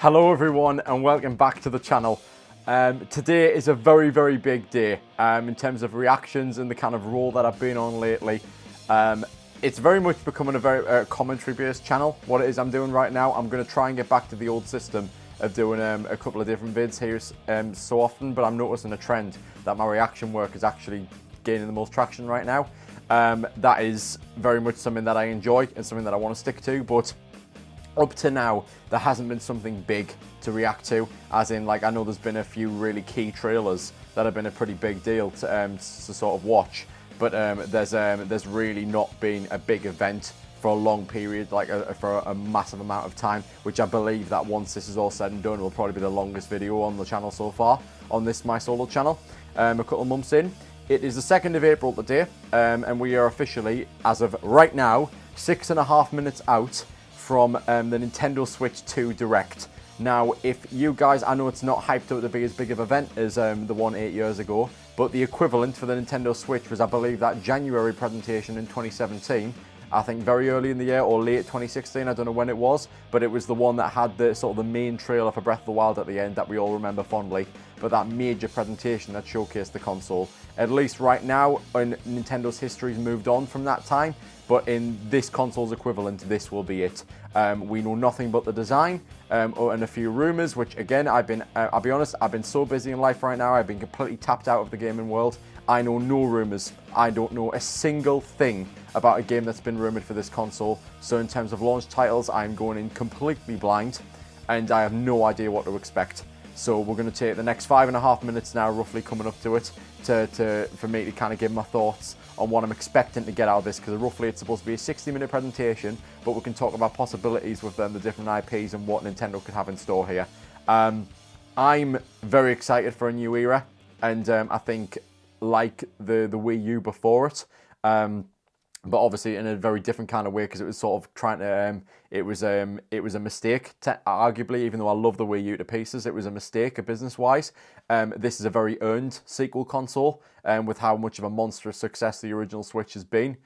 Hello everyone and welcome back to the channel. Today is a very, very big day in terms of reactions and the kind of role that I've been on lately. It's very much becoming a very commentary based channel. What it is I'm doing right now, I'm going to try and get back to the old system of doing a couple of different vids here so often, but I'm noticing a trend that my reaction work is actually gaining the most traction right now. That is very much something that I enjoy and something that I want to stick to, but up to now, there hasn't been something big to react to, as in, like, I know there's been a few really key trailers that have been a pretty big deal to sort of watch, but there's really not been a big event for a long period, like for a massive amount of time, which I believe that once this is all said and done will probably be the longest video on the channel so far, on this My Solo channel, a couple of months in. It is the 2nd of April today, and we are officially, as of right now, 6.5 minutes out from the Nintendo Switch 2 Direct. Now, if you guys, I know it's not hyped up to be as big of an event as the one 8 years ago, but the equivalent for the Nintendo Switch was, I believe, that January presentation in 2017. I think very early in the year, or late 2016, I don't know when it was, but it was the one that had the sort of the main trailer for Breath of the Wild at the end that we all remember fondly, but that major presentation that showcased the console. At least right now, Nintendo's history's moved on from that time, but in this console's equivalent, this will be it. We know nothing but the design and a few rumors, which again, I'll be honest, I've been so busy in life right now, I've been completely tapped out of the gaming world. I know no rumors. I don't know a single thing about a game that's been rumored for this console. So in terms of launch titles, I'm going in completely blind and I have no idea what to expect. So we're going to take the next 5.5 minutes now, roughly coming up to it, for me to kind of give my thoughts on what I'm expecting to get out of this, because roughly it's supposed to be a 60-minute presentation, but we can talk about possibilities with the different IPs and what Nintendo could have in store here. I'm very excited for a new era, and I think, like the Wii U before it, but obviously in a very different kind of way, because it was sort of trying to, it was a mistake, arguably, even though I love the Wii U to pieces, it was a mistake business-wise. This is a very earned sequel console, with how much of a monstrous success the original Switch has been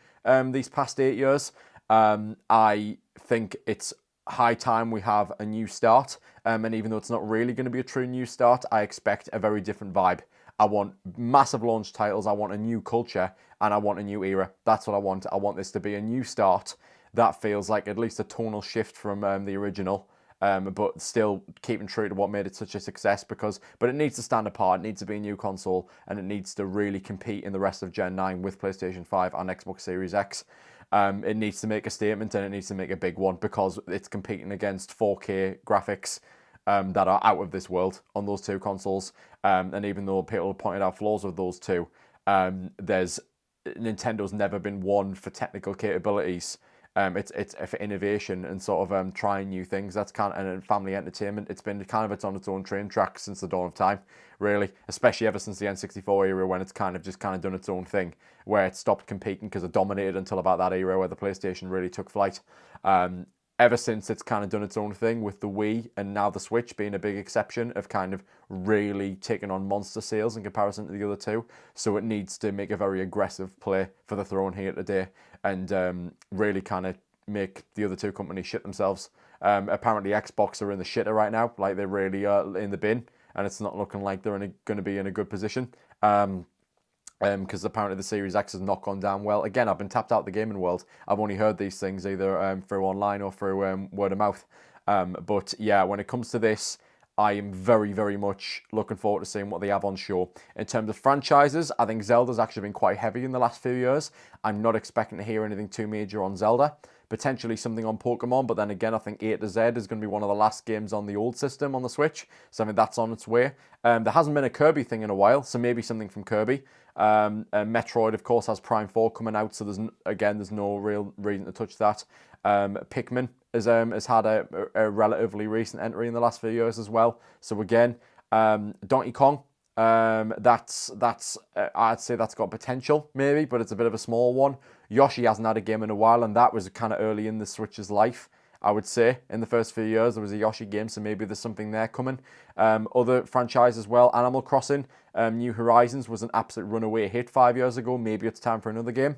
these past 8 years. I think it's high time we have a new start, and even though it's not really going to be a true new start, I expect a very different vibe. I want massive launch titles, I want a new culture, and I want a new era. That's what I want. I want this to be a new start that feels like at least a tonal shift from the original, but still keeping true to what made it such a success, but it needs to stand apart, it needs to be a new console, and it needs to really compete in the rest of Gen 9 with PlayStation 5 and Xbox Series X. It needs to make a statement, and it needs to make a big one, because it's competing against 4K graphics that are out of this world on those two consoles. And even though people have pointed out flaws of those two, Nintendo's never been one for technical capabilities. It's for innovation and sort of trying new things. That's kind of, and family entertainment. It's been kind of on its own train track since the dawn of time, really. Especially ever since the N64 era, when it's kind of done its own thing, where it stopped competing because it dominated until about that era where the PlayStation really took flight. Ever since, it's kind of done its own thing, with the Wii and now the Switch being a big exception of kind of really taking on monster sales in comparison to the other two. So it needs to make a very aggressive play for the throne here today, and really kind of make the other two companies shit themselves. Apparently Xbox are in the shitter right now, like they really are in the bin, and it's not looking like they're going to be in a good position. Because apparently the Series X has not gone down well. Again, I've been tapped out of the gaming world. I've only heard these things either through online or through word of mouth. But yeah, when it comes to this, I am very, very much looking forward to seeing what they have on show. In terms of franchises, I think Zelda's actually been quite heavy in the last few years. I'm not expecting to hear anything too major on Zelda. Potentially something on Pokemon, but then again, I think A to Z is going to be one of the last games on the old system on the Switch, so I mean that's on its way. There hasn't been a Kirby thing in a while, so maybe something from Kirby. Metroid, of course, has Prime 4 coming out, so there's no real reason to touch that. Pikmin has had a relatively recent entry in the last few years as well. So again, Donkey Kong, I'd say that's got potential maybe, but it's a bit of a small one. Yoshi hasn't had a game in a while, and that was kind of early in the Switch's life, I would say. In the first few years there was a Yoshi game, so maybe there's something there coming. Other franchises as well, Animal Crossing, New Horizons was an absolute runaway hit 5 years ago. Maybe it's time for another game.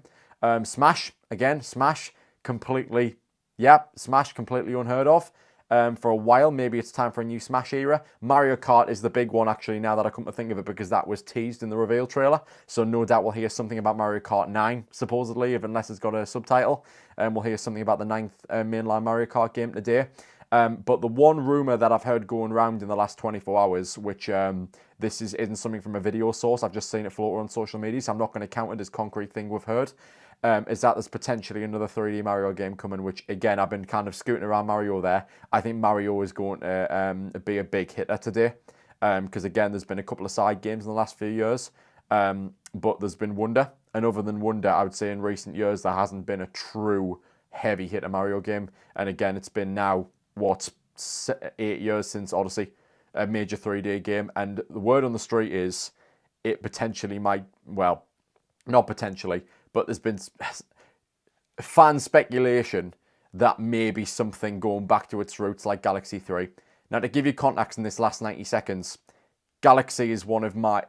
Smash, again, Smash completely unheard of. for a while. Maybe it's time for a new Smash era. Mario Kart is the big one, actually, now that I come to think of it, because that was teased in the reveal trailer. So no doubt we'll hear something about Mario Kart 9, supposedly, unless it's got a subtitle. And we'll hear something about the 9th mainline Mario Kart game today. But the one rumor that I've heard going around in the last 24 hours, which this isn't something from a video source, I've just seen it float on social media, so I'm not going to count it as concrete thing we've heard, is that there's potentially another 3D Mario game coming, which, again, I've been kind of scooting around Mario there. I think Mario is going to be a big hitter today, because, again, there's been a couple of side games in the last few years, but there's been Wonder, and other than Wonder, I would say in recent years, there hasn't been a true heavy hitter Mario game, and again, it's been now, 8 years since Odyssey, a major 3D game, and the word on the street is it potentially might, well, not potentially, but there's been fan speculation that maybe something going back to its roots like Galaxy 3. Now, to give you context in this last 90 seconds, Galaxy is one of my...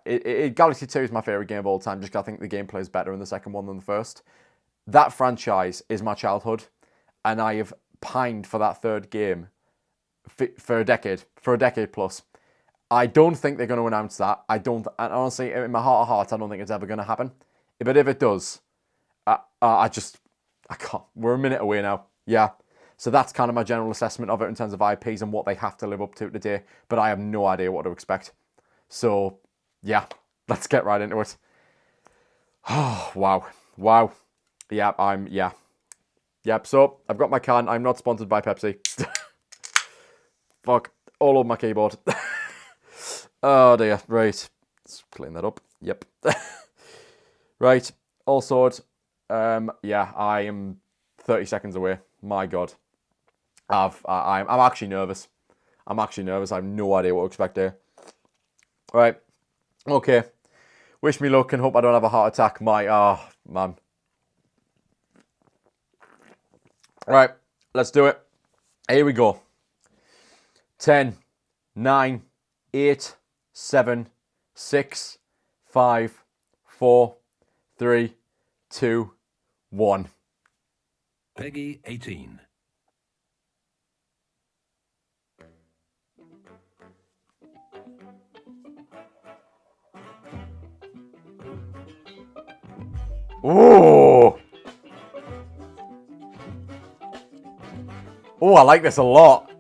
Galaxy 2 is my favourite game of all time, just because I think the gameplay is better in the second one than the first. That franchise is my childhood, and I have pined for that third game for a decade plus. I don't think they're going to announce that. And honestly, in my heart of hearts, I don't think it's ever going to happen. But if it does, I can't. We're a minute away now. Yeah. So that's kind of my general assessment of it in terms of IPs and what they have to live up to today. But I have no idea what to expect. So, yeah, let's get right into it. Oh, wow. Yep, so I've got my can. I'm not sponsored by Pepsi. Fuck, all over my keyboard. Oh dear, right. Let's clean that up. Yep. Right, all sorted. Yeah, I am 30 seconds away. My God. I'm actually nervous. I have no idea what to expect here. Right. Okay. Wish me luck and hope I don't have a heart attack. Man. Right, let's do it. Here we go. 10, 9, 8, 7, 6, 5, 4, 3, 2, 1. Peggy 18. Ooh. Oh, I like this a lot.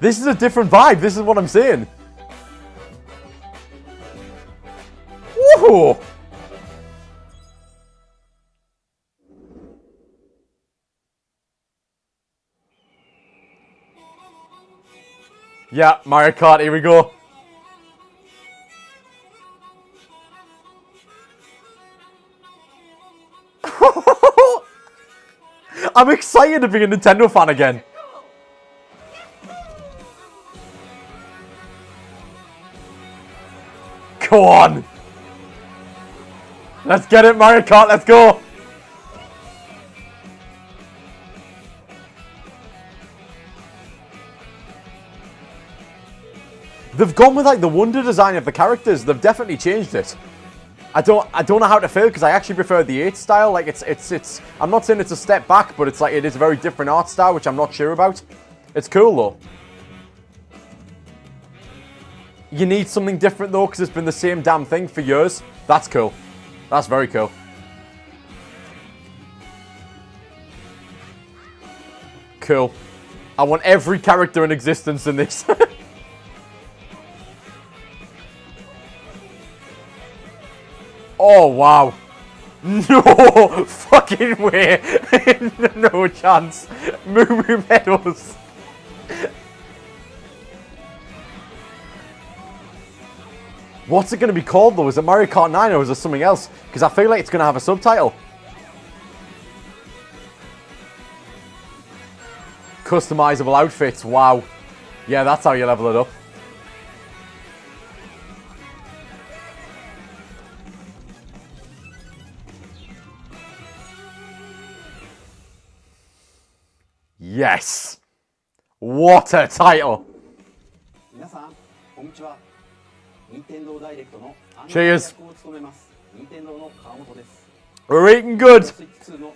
This is a different vibe. This is what I'm saying. Woohoo! Yeah, Mario Kart, here we go. I'm excited to be a Nintendo fan again. Go on. Let's get it, Mario Kart, let's go. They've gone with like the Wonder design of the characters. They've definitely changed it. I don't know how to feel because I actually prefer the 8 style. Like it's I'm not saying it's a step back, but it's like it is a very different art style, which I'm not sure about. It's cool though. You need something different though, because it's been the same damn thing for years. That's cool. That's very cool. Cool. I want every character in existence in this. Oh, wow. No fucking way. No chance. Moo Moo Meadows. What's it going to be called though? Is it Mario Kart 9 or is it something else? Because I feel like it's going to have a subtitle. Customizable outfits. Wow. Yeah, that's how you level it up. Yes! What a title! Cheers! We're eating good.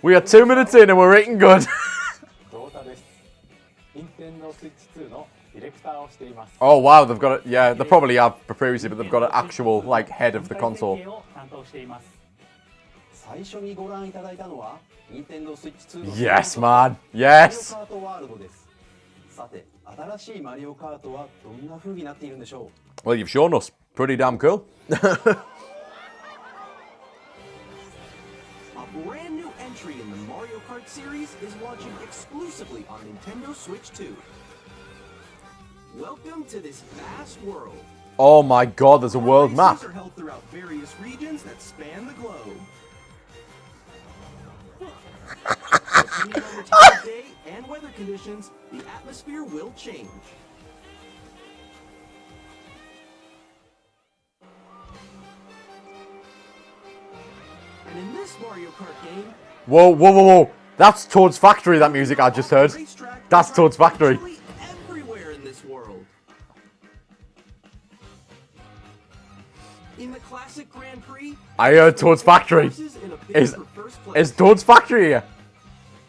We are 2 minutes in and we're eating good. 太田です。任天堂 Switch 2のディレクターをしています。 Oh wow, they've got it. Yeah, they probably have previously, but they've got an actual like head of the console. を担当しています。最初にご覧いただいたのは任天堂 Switch 2の Yes, man. マリオ Yes. カートワールドです。さて、新しいマリオカートはどんな風になっているんでしょ Well, you've shown us. Pretty damn cool. A brand new entry in the Mario Kart series is launching exclusively on Nintendo Switch 2. Welcome to this vast world. Oh my god, there's a world Races map. are held throughout various regions that span the globe. Depending on the time of day and weather conditions, the atmosphere will change. And in this Mario Kart game, Whoa, whoa, whoa, whoa. That's Toad's Factory, that music I just heard. racetrack That's is Toad's Factory. virtually everywhere in this world. In the classic Grand Prix, I heard Toad's Factory. horses in a bid Is, for first place. is Toad's Factory here?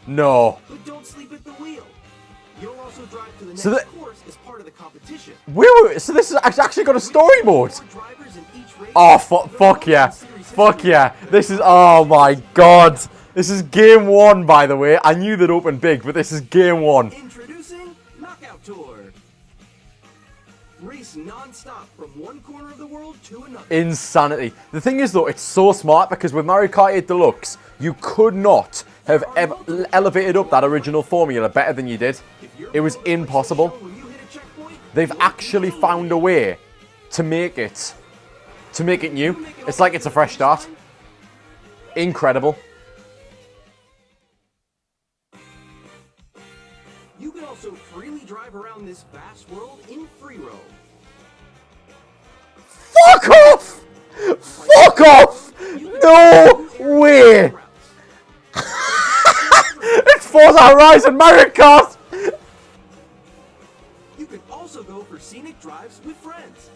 No. But don't sleep at the wheel. You'll also drive to the next So that- course as part of the competition. So this has actually got a story mode. More drivers in each race Oh, than fuck the yeah. World Series Fuck history. yeah. This is, oh my god. This is game one, by the way. I knew they'd open big, but this is game one. Introducing Knockout Tour. Race non-stop from one corner of the world to another. Insanity. The thing is, though, it's so smart because with Mario Kart 8 Deluxe, you could not have elevated up that original formula better than you did. If your It was road reflects impossible. the show when you hit a checkpoint, They've you'll actually be found a way to make it new. It's like it's a fresh start. Incredible. You can also freely drive around this vast world in free roam. Fuck off! Fuck off! No way! It's Forza Horizon Mario Kart! You can also go for scenic drives with friends.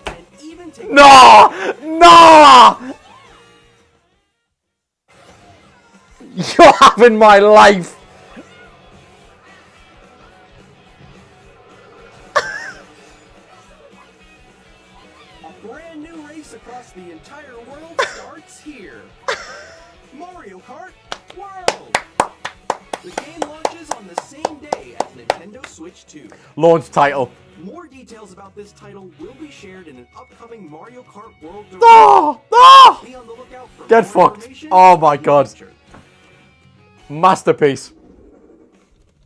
And even take No! No! You're having my life! a brand new race across the entire world starts here. Mario Kart World. The game launches on the same day as Nintendo Switch 2. Launch title. More details about this title will be shared in an upcoming Mario Kart World Direct. No! No! Be on the lookout for Get more fucked. information Oh my in the God. future. Masterpiece.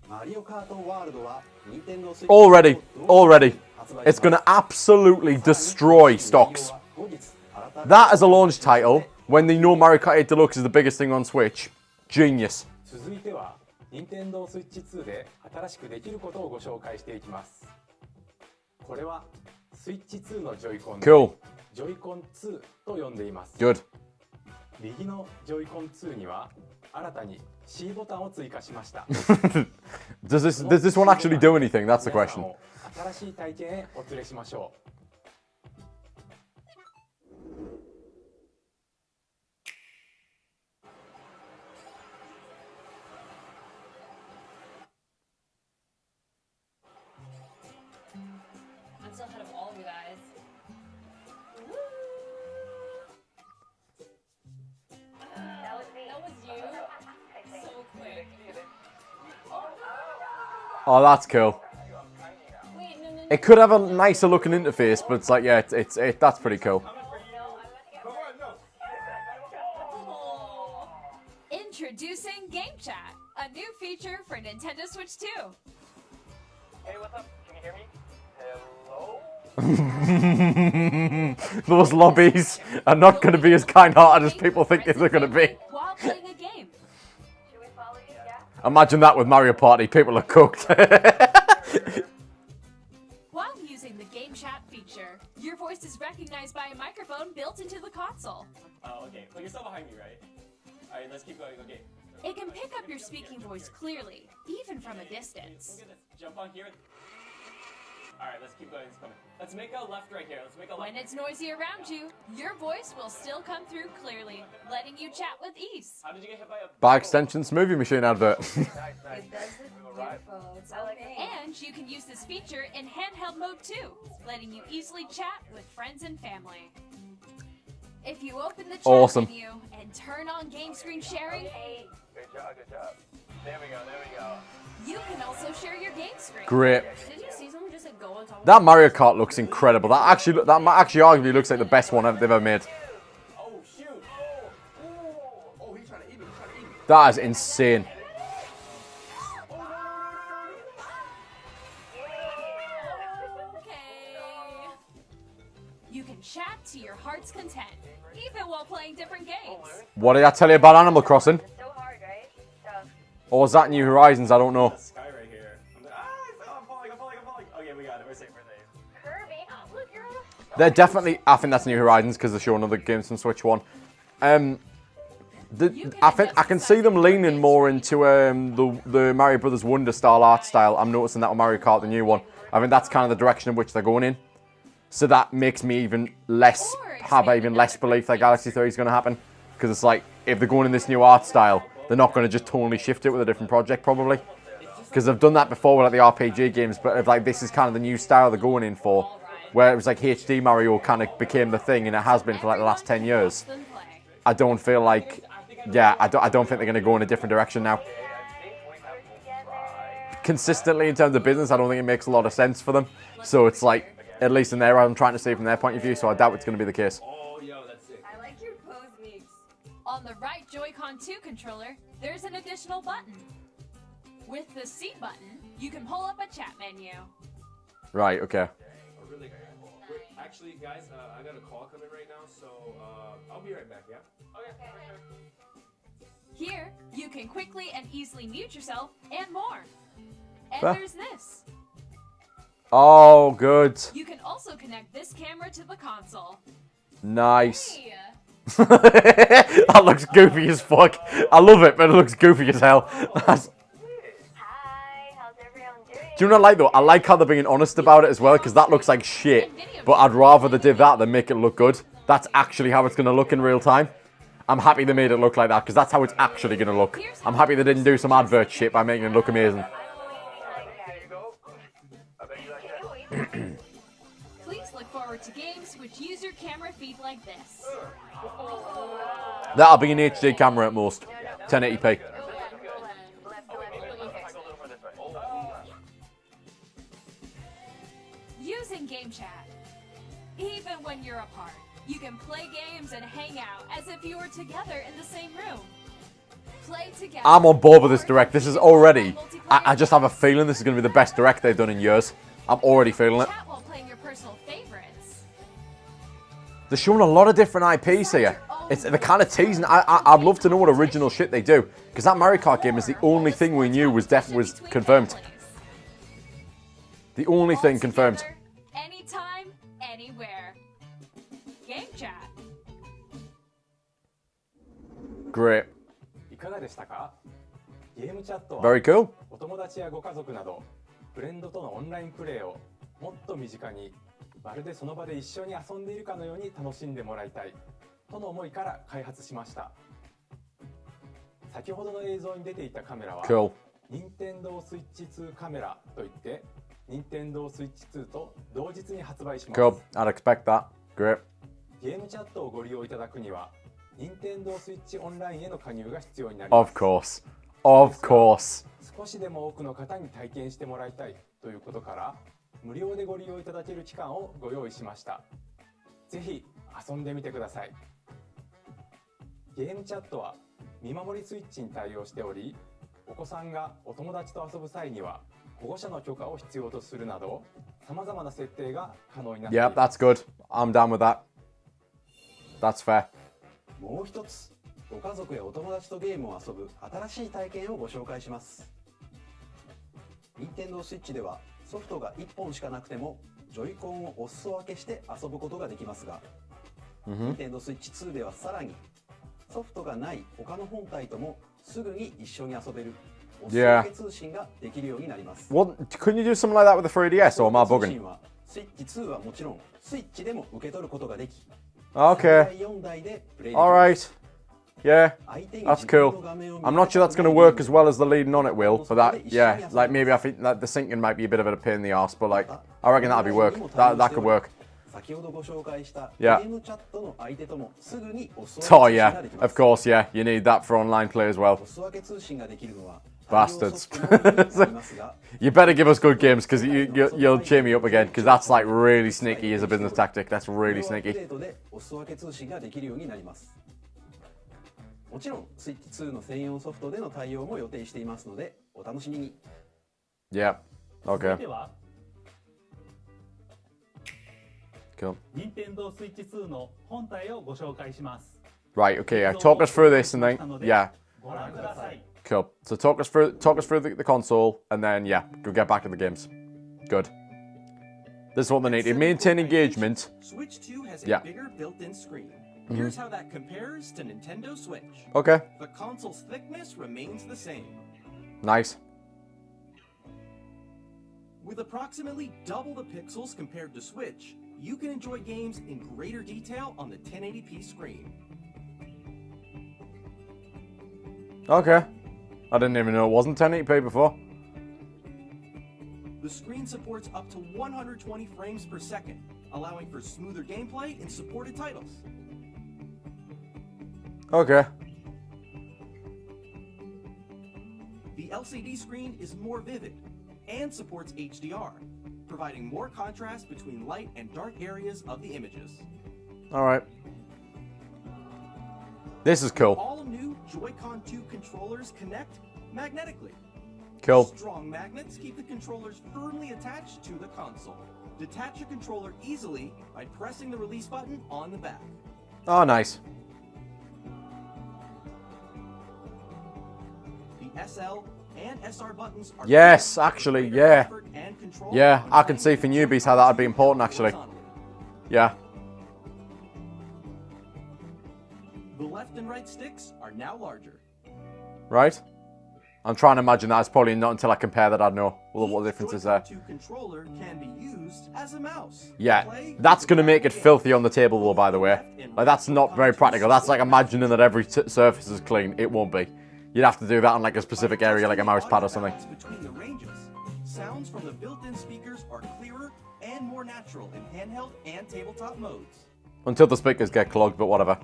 マリオカートワールドは任天堂 Switch Already. の Already. 発売します It's gonna absolutely destroy stocks. 後日改めて That as a launch title, when they know Mario Kart 8 Deluxe is the biggest thing on Switch, genius. 続いては任天堂 Switch 2で新しくできることをご紹介していきます。これは Switch 2のジョイコンで Cool. ジョイコン2と呼んでいます。 Good. 右のジョイコン2には新たに C ボタンを追加しました。 Does this one actually do anything? That's the 皆さん question. を新しい体験へお連れしましょう。I'm still ahead of all of you guys. That was you. So quick. Oh, that's cool. Wait, no. It could have a nicer looking interface, but it's like, yeah, that's pretty cool. Introducing Game Chat, a new feature for Nintendo Switch 2. Hey, what's up? Can you hear me? Hello? Those lobbies are not going to be as kind-hearted as people think they're going to be. While playing a game. Should we follow you? Yeah. Imagine that with Mario Party, people are cooked. While using the Game Chat feature, your voice is recognized by a microphone built into the console. Oh, okay. But you're still behind me, right? Alright, let's keep going. Okay. It can pick up your speaking voice clearly, even from a distance. Look at this. Jump on here. Alright, let's keep going. It's coming. Let's make a left right here. Let's make a left. When it's noisy around you, your voice will still come through clearly, letting you chat with ease. How did you get hit by a... By extension, Smoothie Machine advert. It does it beautiful. It's okay. And you can use this feature in handheld mode too, letting you easily chat with friends and family. If you open the chat Awesome. menu and turn on game screen sharing, Good job. There we go. you can also share your game screen. Great. Did you see someone just like go on top of That Mario Kart looks incredible. That actually arguably looks like the best one they've ever made. Oh, shoot. Oh, he's trying to eat me. That is insane. Okay. You can chat to your heart's content, even while playing different games. What did I tell you about Animal Crossing? It's so hard, right? Tough. Or was that New Horizons? I don't know. Sky right here. I'm falling. Okay, we got it. We're safe. Kirby, look, you're on They're definitely. I think that's New Horizons because they're showing other games from Switch One. I think I can see them leaning more into the Mario Brothers Wonder style art style. I'm noticing that with Mario Kart, the new one. I think that's kind of the direction in which they're going in. So that makes me even less belief that Galaxy 3 is going to happen. Because it's like, if they're going in this new art style, they're not going to just totally shift it with a different project, probably. Because they've done that before with like the RPG games, but like this is kind of the new style they're going in for. Where it was like HD Mario kind of became the thing, and it has been for like the last 10 years. I don't feel like, I don't think they're going to go in a different direction now. Consistently in terms of business, I don't think it makes a lot of sense for them. So it's like, at least in there, I'm trying to see from their point of view, so I doubt it's going to be the case. Oh, yo, that's it. I like your pose, Meeks. On the right Joy-Con 2 controller, there's an additional button. With the C button, you can pull up a chat menu. Right, okay. Really? Wait, actually, guys, I got a call coming right now, so I'll be right back, yeah? Okay. Here, you can quickly and easily mute yourself and more. And Huh? there's this. Oh, good. You can also connect this camera to the console. Nice. Hey. That looks goofy as fuck. I love it, but it looks goofy as hell. Hi, how's everyone doing? Do you not like though? I like how they're being honest about it as well, because that looks like shit. But I'd rather they did that than make it look good. That's actually how it's going to look in real time. I'm happy they made it look like that, because that's how it's actually going to look. I'm happy they didn't do some advert shit by making it look amazing. Please look forward to games which use your camera feed like this. That'll be an HD camera at most. 1080p. Using Game Chat. Even when you're apart, you can play games and hang out as if you were together in the same room. Play together. I'm on board with this direct. This is already... I just have a feeling this is going to be the best direct they've done in years. I'm already feeling it. Chat while playing your personal favorites. They're showing a lot of different IPs here. They're kind of teasing. I'd love to know what original shit they do. Because that Mario Kart game is the only thing we knew was confirmed. The only thing All confirmed. together, anytime, anywhere. Game Chat. Great. いかがでしたか？ゲームチャットは Very cool. お友達やご家族などフレンドとのオンラインプレーをもっと身近にまるでその場で一緒に遊んでいるかのように楽しんでもらいたいとの思いから開発しました。先ほどの映像に出ていたカメラは Cool. 任天堂スイッチ2カメラといって任天堂スイッチ2と同日に発売します。 Cool. I'd expect that. Great. ゲームチャットをご利用いただくには任天堂スイッチオンラインへの加入が必要になります。 Of course. Of course. 少しでも多くの方に体験してもらいたいということから無料でご利用いただける期間をご用意しました。ぜひ遊んでみてください。ゲームチャットは見守りスイッチに対応しており、お子さんがお友達と遊ぶ際には保護者の許可を必要とするなど様々な設定が可能になっていま Yep, す。 that's good. I'm down with that. That's fair. もう一つ、ご家族やお友達とゲームを遊ぶ新しい体験をご紹介します。任天堂スイッチではソフトが1本しかなくてもジョイコンをお裾分けして遊ぶことができますが、任天堂スイッチ2ではさらにソフトがない他の本体ともすぐに一緒に遊べるお裾分け通信ができるようになります。What? Couldn't you do something like that with the 3DS, or am I 通 bugging? 信はスイッチ2はもちろんスイッチでも受け取ることができ、 Okay. 最大4台でプレイでき All ます。 right. Yeah. 相手に That's 自分の cool. 画面を見 I'm not sure that's going to work as well as the leading on it will, but that, yeah, Yeah. like maybe I think that the syncing might be a bit of a pain in the arse, but like, I reckon that'll be work. That could work. 先ほどご紹介したゲ Yeah. ームチャットの相手ともすぐにお裾分 Oh け通信 yeah, ができま of す。 course, yeah. You need that for online play as well. お裾分け通信ができるのは Bastards. 対応ソフトのみになりますが You better give us good games because you'll cheer me up again because that's like really sneaky as a business tactic. That's 無 really 料アップ sneaky. デートでお裾分け通信ができるようになります。もちろんスイッチ2の専用ソフトでの対応も予定していますのでお楽しみに。 Yeah. 続い Okay. ては Cool. 任天堂スイッチ2の本体をご紹介します。 Right. Okay. Yeah. Talk us through this and then yeah. ご覧ください。 Cool. So talk us through the console and then yeah, go get back to the games. Good. This is what they need to maintain engagement. Switch 2 has a Yeah. bigger built-in screen. Here's how that compares to Nintendo Switch. Okay. The console's thickness remains the same. Nice. With approximately double the pixels compared to Switch, you can enjoy games in greater detail on the 1080p screen. Okay. I didn't even know it wasn't 1080p before. The screen supports up to 120 frames per second, allowing for smoother gameplay in supported titles. Okay. The LCD screen is more vivid and supports HDR, providing more contrast between light and dark areas of the images. All right. This is cool. All new Joy-Con 2 controllers connect magnetically. Cool. Strong magnets keep the controllers firmly attached to the console. Detach your controller easily by pressing the release button on the back. Oh, nice. The SL and SR buttons are Yes, actually, greater yeah. comfort and control Yeah, on I can tiny see for newbies how that would be important, actually. horizontally. Yeah. The left and right sticks are now larger. Right. I'm trying to imagine that. It's probably not until I compare that I know what the difference is there. Joy-Con 2 controller can be used as a mouse. Yeah, Play that's with going to the make it game. filthy on the table, though, by the way. Like, that's not very practical. That's like imagining that every surface is clean. It won't be. You'd have to do that on like a specific area, like a mouse pad or something. Between the ranges, sounds from the built-in speakers are clearer and more natural in handheld and tabletop modes. Until the speakers get clogged, but whatever.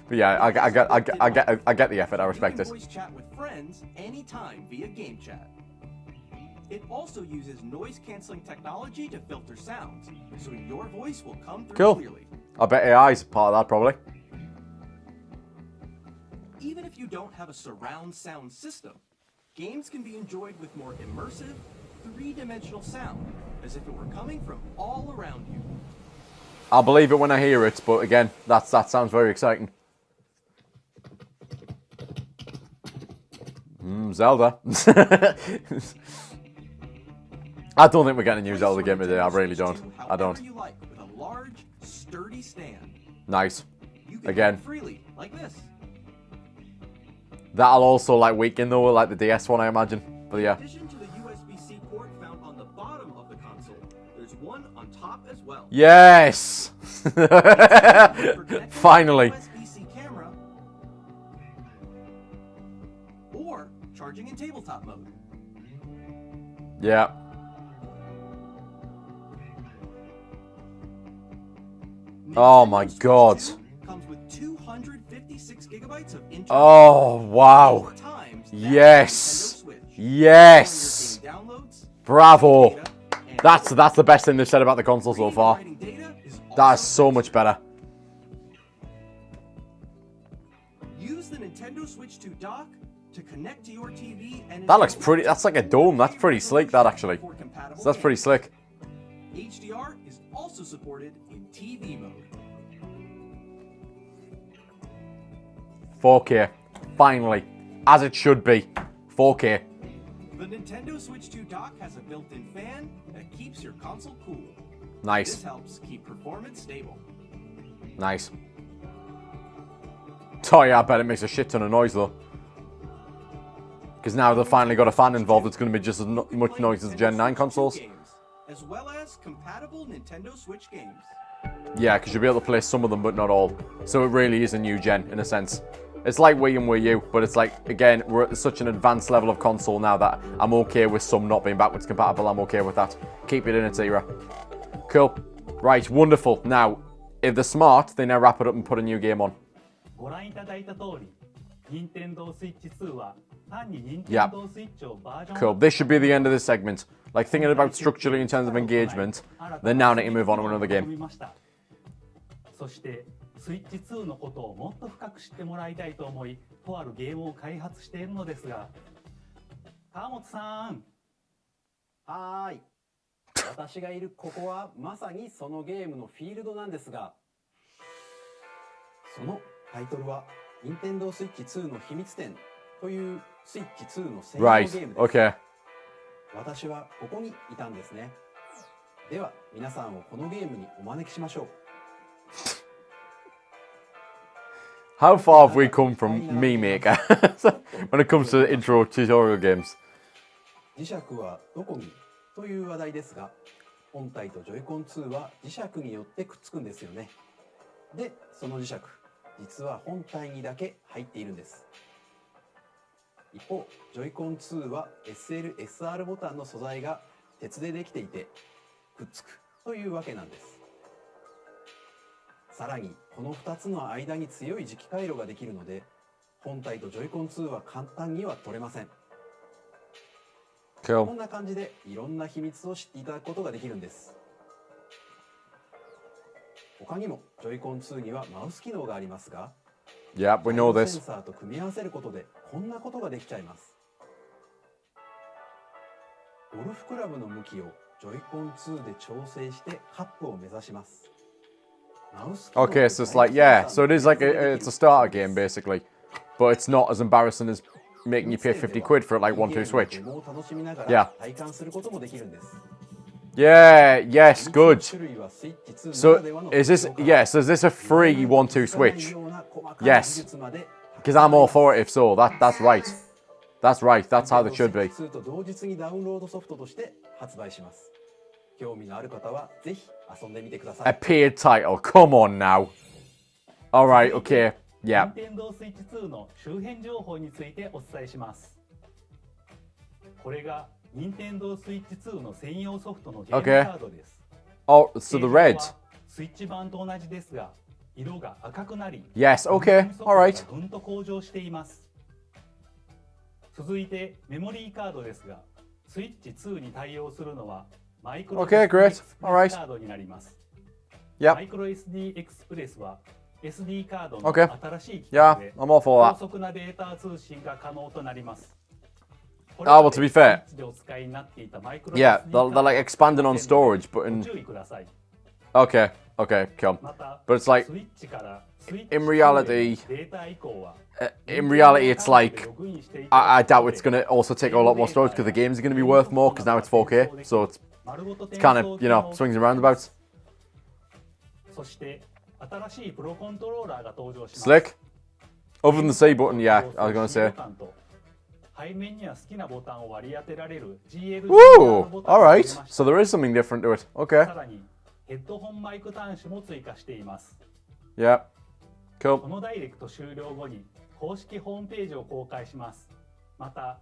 But yeah, I get the effort. I respect You it. can voice chat with friends anytime via game chat. It also uses noise-canceling technology to filter sounds, so your voice will come through Cool. clearly. I bet AI is part of that, probably. Even if you don't have a surround sound system, games can be enjoyed with more immersive, three-dimensional sound, as if it were coming from all around you. I'll believe it when I hear it, but again, that sounds very exciting. Zelda. I don't think we're getting a new Zelda game today. I really don't. I don't. You like, with a large, sturdy stand. Nice. You can Again. play freely, like this. That'll also like weaken though, like the DS one, I imagine. But yeah. In addition to the USB-C port found on the bottom of the console, there's one on top as well. Yes. Finally. USB-C camera or charging in tabletop mode. Yeah. Oh my Nintendo God. Switch 2 comes with 256 gigabytes of internal Oh wow. times that Yes. Nintendo Switch. Yes. Your game downloads, Bravo. data, and That's the best thing they've said about the console so reading far. and writing data is That is also so much better. Use the Nintendo Switch 2 dock to connect to your TV and That looks pretty. That's like a dome. That's pretty slick. That actually. for compatible So that's pretty games. slick. HDR is also supported in TV mode. 4K. Finally. As it should be. 4K. The Nintendo Switch 2 dock has a built-in fan that keeps your console cool. Nice. This helps keep performance stable. Nice. Oh yeah, I bet it makes a shit ton of noise though. Because now they've finally got a fan involved, it's going to be just as much noise as the Gen 9 consoles. As well as compatible Nintendo Switch games. Yeah, because you'll be able to play some of them, but not all. So it really is a new gen, in a sense. It's like Wii and Wii U, but it's like, again, we're at such an advanced level of console now that I'm okay with some not being backwards compatible. I'm okay with that. Keep it in its era. Cool. Right, wonderful. Now, if they're smart, they now wrap it up and put a new game on. ご覧いただいた通り、Nintendo Switch 2は単に Yeah. Nintendo Switch をバージョン Cool. This should be the end of this segment. Like, thinking about structurally in terms of engagement, then now need to move on to another game. そして、Switch 2のことをもっと深く知ってもらいたいと思い、とあるゲームを開発しているのですが、川本さん。はーい。私がいるここはまさにそのゲームのフィールドなんですが、そのタイトルは Nintendo Switch 2の秘密展という Switch 2の専用ゲ Right. ームです。Okay. 私はここにいたんですね。では皆さんをこのゲームにお招きしましょう。 How far have we come from Me Maker when it comes to intro tutorial games? 磁石はどこにという話題ですが、本体とジョイコン2は磁石によってくっつくんですよね。で、その磁石、実は本体にだけ入っているんです。一方、ジョイコン2は SL、SR ボタンの素材が鉄でできていて、くっつくというわけなんです。さらに、この2つの間に強い磁気回路ができるので、本体とジョイコン2は簡単には取れません。こ Cool. んな感じでいろんな秘密を知っていただくことができるんです。他にもジョイコン2にはマウス機能がありますが、 Yeah, we know セ this. ンサーと組み合わせることでこんなことができちゃいます。ゴルフクラブの向きをジョイコン2で調整してカップを目指します。マウス機能 Okay, so it's like, yeah, so it is like it's a starter game basically, but it's not as embarrassing as making you pay 50 quid for it like 1-2 Switch. デモを楽しみながら Yeah. 体感することもできるんです。 Yeah, yes, good. 種類はスイッチ2 So ならではの is this, yes, is this a free 1-2 Switch? ような細かな技 Yes. 術まで Because I'm all for it if so. That's right. That's right. That's how they should be. 2と同日にダウンロードソフトとして発売します。興味のある方はぜひ遊んでみてくださ A い。 paid title. Come on now. All right, okay. Yeah. Nintendo Switch 2の周辺情報についてお伝えします。これが Nintendo Switch 2の専用ソフトのゲームカードです。 Oh, so the red. スイッチ版と同じですが、色が赤くなり、 Yes, okay. All right. ぐんと向上しています。続いてメモリーカードですが、スイッチ2に対応するのはマイクロ Okay, great. SD エクスプ All レ right. スカードになります。 Yep. マイクロ SD エクスプレスは SD カードの Okay. 新しい機 Yeah, 能で I'm all for 高 that. 速なデータ通信が可能となります。 Ah, well, to be fair. スイッチでお使いになっていたマイクロ Yeah, SD they're like expanding on storage, but ご in 注意ください。 okay, okay, come. また But it's like スイッチからスイッチ in reality, データ移行は in reality, it's like I doubt it's gonna also take a lot more storage because the games are gonna be worth more because now it's 4K, so it's kind of swings and roundabouts. そして新しいプロコントローラーが登場します。 Slick. Other than the C button, yeah, I was gonna say. 背面には好きなボタンを割り当てられる GL Ooh, all right. So there is something different to it. Okay. さらにヘッドホンマイク端子も追加しています。 Yeah. こ Cool. のダイレクト終了後に公式ホームページを公開します。また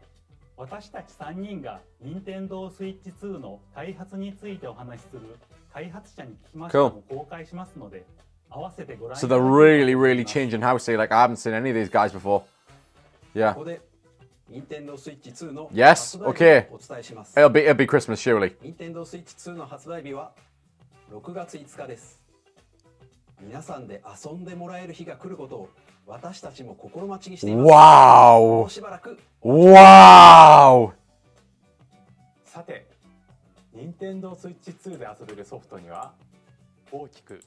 私たち3人が Nintendo Switch 2の開発についてお話しする開発者に聞きましたも公開しますので、合わせてご覧い So ただ they're ければ really, really changing how say like I haven't seen any of these guys before. Yeah. ここで Nintendo Switch 2の Yes, 発売日 okay. をお伝えします。 It'll be Christmas surely. Nintendo Switch 2の発売日は6月5日です。皆さんで遊んでもらえる日が来ることを私たちも心待ちにしています。も Wow. うしばらく Wow. さて、Nintendo Switch 2で遊べるソフトには大きく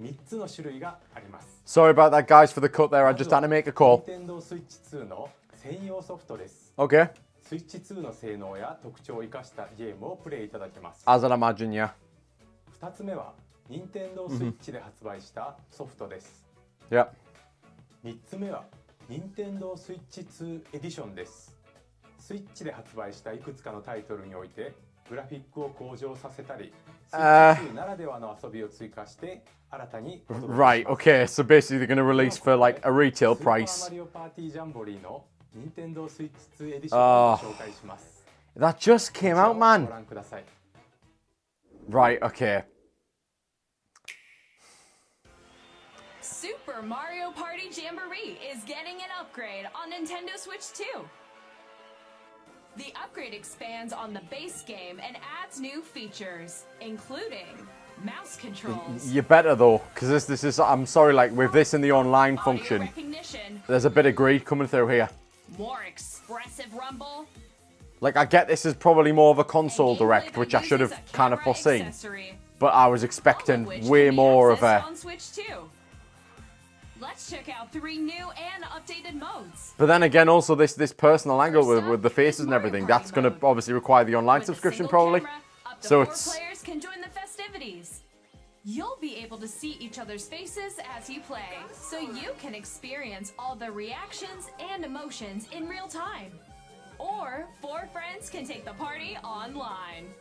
3つの種類があります。 Sorry about that, guys, for the cut there. I just had to make a call. Nintendo Switch 2の専用ソフトです。 Okay. Switch 2の性能や特徴を生かしたゲームをプレイいただけます。 As I'd imagine, yeah. 2つ目は Nintendo Switch で発売したソフトです。 Yeah. 3つ目は Nintendo Switch 2エディションです。スイッチで発売したいくつかのタイトルにおいてグラフィックを向上させたり、スイッチ2ならではの遊びを追加して新たにお届けします。 Right, okay, so basically they're going to release for like a retail スーパー price. マリオパーティージャンボリーの任天堂スイッチ2エディションをご紹介します。 That just came out, ご man. 覧ください。 Right, okay. Super Mario Party Jamboree is getting an upgrade on Nintendo Switch 2. The upgrade expands on the base game and adds new features, including mouse controls, You better though, because this is, I'm sorry, like with this in the online audio function, recognition, there's a bit of greed coming through here. more expressive rumble, Like I get this is probably more of a and console gameplay direct, that which I should have uses a kind of camera foreseen, accessory, but I was all expecting of which way can be more of accessed a. on Switch 2. Let's check out 3 new and updated modes. But then again, also this personal angle First with up the is faces and Mario everything, Party that's going to mode. obviously require the online With a subscription single probably. camera, up to So 4 it's players can join the festivities. You'll be able to see each other's faces as you play, so you can experience all the reactions and emotions in real time. Or 4 friends can take the party online.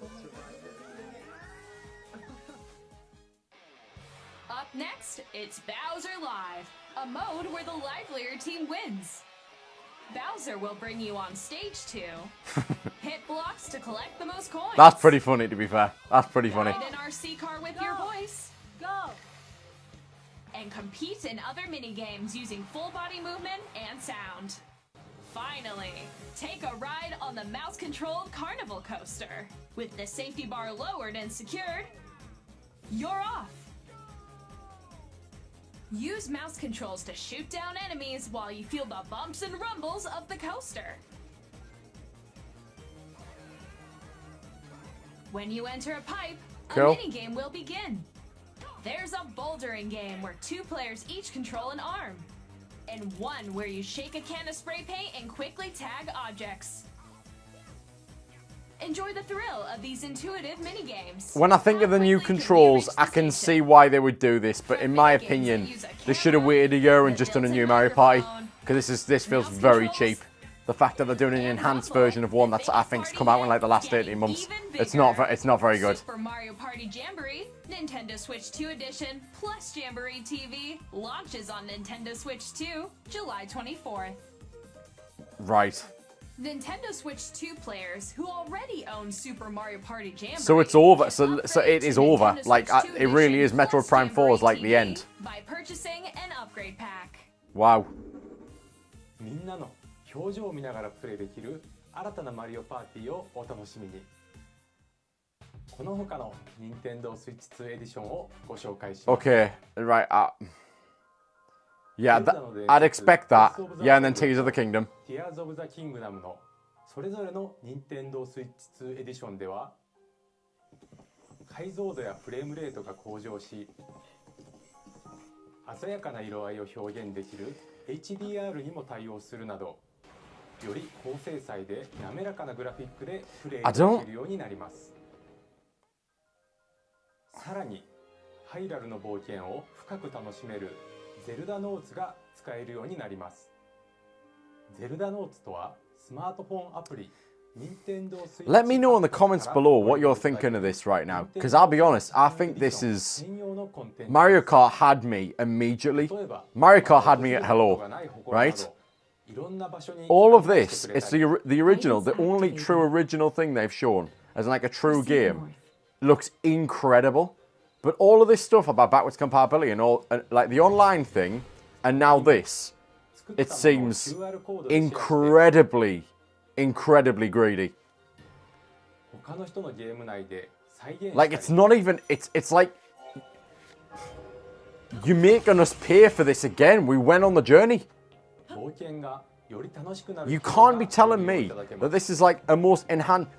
Up next, it's Bowser Live, a mode where the livelier team wins. Bowser will bring you on stage 2, hit blocks to collect the most coins. that's pretty funny to be fair. That's pretty funny. Ride an RC car with your voice. Go! And compete in other mini games using full body movement and sound. Finally, take a ride on the mouse-controlled carnival coaster. With the safety bar lowered and secured, you're off. Use mouse controls to shoot down enemies while you feel the bumps and rumbles of the coaster. When you enter a pipe, Cool. a minigame will begin. There's a bouldering game where 2 players each control an arm, and one where you shake a can of spray paint and quickly tag objects. Enjoy the thrill of these intuitive minigames. When I think of the new controls, I can see why they would do this, but in my opinion, they should have waited a year and just done a new Mario Party, because this feels very cheap. The fact that they're doing an enhanced version of one that's I think's come out in like the last 18 months, it's not very good. Super Mario Party Jamboree, Nintendo Switch 2 Edition, plus Jamboree TV launches on Nintendo Switch 2, July 24th. Right. Nintendo Switch 2 players who already own Super Mario Party Jamboree. So it's over. can So upgrade it is to over. Nintendo Like Switch 2 it really is. Edition Metroid plus Prime 4 is Jamboree like the TV end. by purchasing an upgrade pack. Wow. みんなの表情を見ながらプレイできる新たなマリオパーティーをお楽しみに。この他の任天堂スイッチ2エディションをご紹介します。 Okay. Right. Yeah. I'd expect that. Yeah, and then Tears of the Kingdom. Tears of the Kingdom のそれぞれの任天堂スイッチ2エディションでは解像度やフレームレートが向上し、鮮やかな色合いを表現できる HDR にも対応するなど、より高精細で滑らかなグラフィックでプレイできるようになります。さらにハイラルの冒険を深く楽しめるゼルダノーツが使えるようになります。ゼルダノーツとはスマートフォンアプリ Let me know in the comments below what you're thinking of this right now, because I'll be honest, I think this is... Mario Kart had me immediately. Mario Kart had me at hello, right? All of this, it's the original, the only true original thing they've shown, as like a true game, looks incredible. But all of this stuff about backwards compatibility and all, like the online thing, and now this, it seems incredibly greedy. Like it's not even, it's like, you're making us pay for this again. We went on the journey. You can't be telling me that this is like a most enhanced...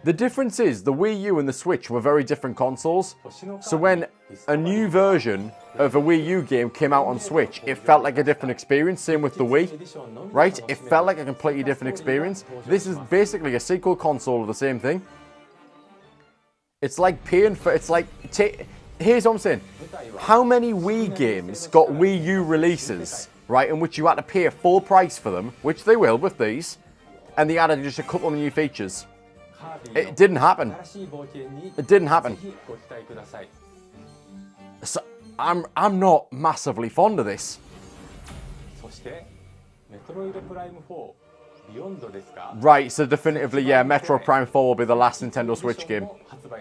The difference is the Wii U and the Switch were very different consoles. So when a new version of a Wii U game came out on Switch, it felt like a different experience. Same with the Wii, right? It felt like a completely different experience. This is basically a sequel console of the same thing. It's like paying for... It's like... Here's what I'm saying. How many Wii games got Wii U releases, right, in which you had to pay a full price for them, which they will with these, and they added just a couple of new features. カービィ It didn't happen. の新しい冒険に It didn't happen. ぜひご期待ください。 So I'm not massively fond of this. そしてメトロイドプライム4ビヨンドですが Right, so definitively, yeah, Metro Prime 4 will be the last Nintendo Switch game.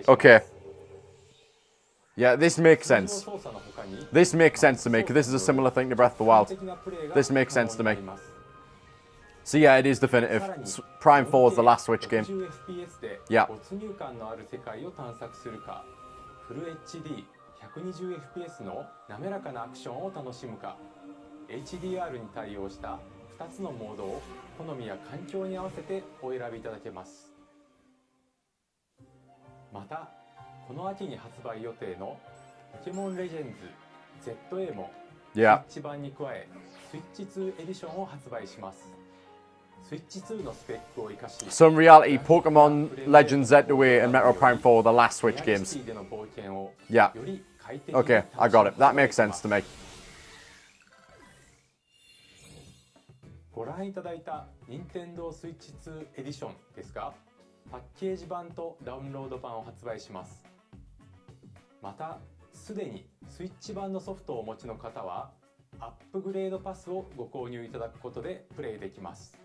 Okay. Yeah, this makes sense. This makes sense to me, because this is a similar thing to Breath of the Wild. This makes sense to me. So yeah, it is definitive. Prime 4 is the last Switch game. FPS で Yeah. 没入感のある世界を探索するか、フル HD120fps の滑らかなアクションを楽しむか、HDR に対応した2つのモードを好みや環境に合わせてお選びいただけます。またこの秋に発売予定のポケモンレジェンズ ZA もスイ Yeah. ッチ版に加えスイッチ2エディションを発売します。スイッチ2のスペックを生かし So in reality, Pokemon Legends ZA and Metro Prime 4 are the last Switch リアリ games. ティでの冒険を Yeah. より快適に Okay, I got it. That makes sense to me. ご覧いただいた Nintendo Switch 2エディションですが、パッケージ版とダウンロード版を発売します。また、すでにスイッチ版のソフトをお持ちの方は、アップグレードパスをご購入いただくことでプレイできます。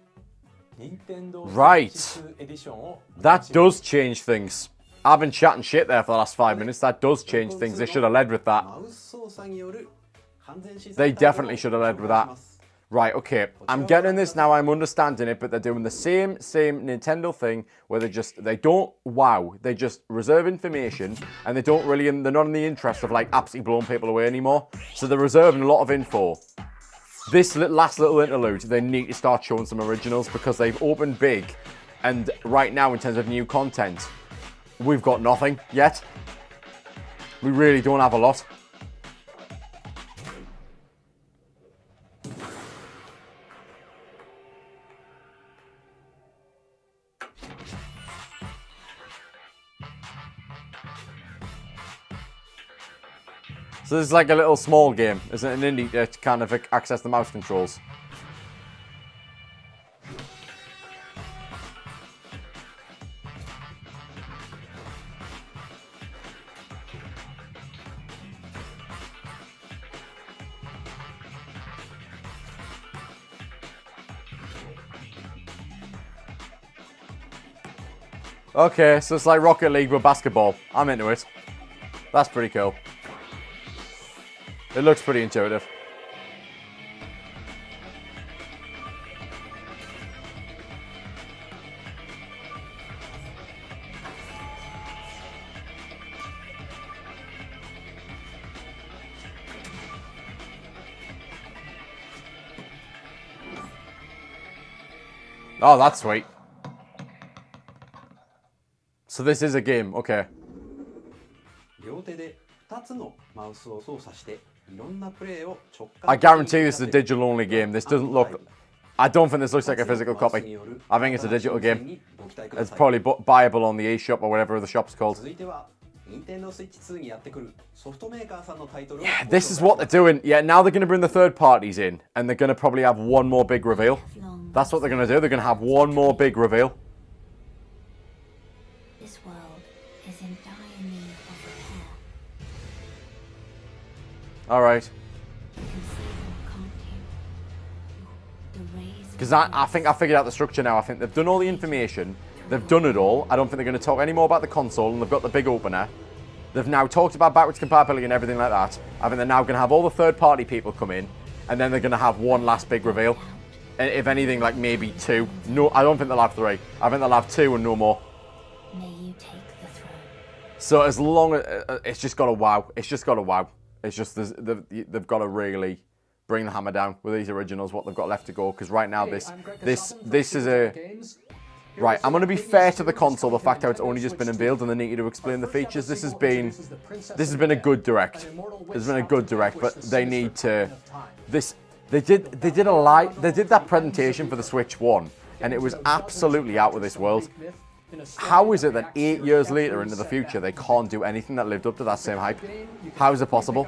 Nintendo Right. Switch 2エディションを That does change things. I've been chatting shit there for the last 5 minutes. That does change things. They should have led with that. マウス操作による完全視 They definitely should have led with that. Right, okay. I'm getting this now. I'm understanding it, but they're doing the same Nintendo thing where they don't wow. They just reserve information, and they're not in the interest of like absolutely blowing people away anymore. So they're reserving a lot of info. This last little interlude, they need to start showing some originals because they've opened big, and right now in terms of new content, we've got nothing yet. We really don't have a lot. So this is like a little small game, isn't it? An indie to kind of access the mouse controls. Okay, so it's like Rocket League with basketball. I'm into it. That's pretty cool. It looks pretty intuitive. Oh, that's sweet. So this is a game, okay. 両手で2つのマウスを操作していろんなプレイを直感 I guarantee this is a digital only game. This doesn't look... I don't think this looks like a physical copy. I think it's a digital game. It's probably buyable on the eShop or whatever the shop's called. 続いては Nintendo Switch 2にやってくるソフトメーカーさんのタイトルを This is what they're doing. Yeah, now they're going to bring the third parties in, and they're going to probably have one more big reveal. That's what they're going to do. They're going to have one more big reveal. This world is in dire need of repair. All right. You can see them, can't you? The rays of Because I think I figured out the structure now. I think they've done all the information. They've done it all. I don't think they're going to talk any more about the console, and they've got the big opener. They've now talked about backwards compatibility and everything like that. I think they're now going to have all the third-party people come in, and then they're going to have one last big reveal. And if anything, like maybe two. No, I don't think they'll have three. I think they'll have two and no more. May you take the throne. So as long as it's just got to wow. It's just got to wow. It's just they've got to really bring the hammer down with these originals. What they've got left to go, because right now this is a. Right, I'm going to be fair to the console, the fact how it's only just been unveiled and they need to explain the features. This has been a good direct. It's been a good direct, but they need to they did that presentation for the Switch 1 and it was absolutely out of this world. How is it that 8 years later into the future they can't do anything that lived up to that same hype? How is it possible?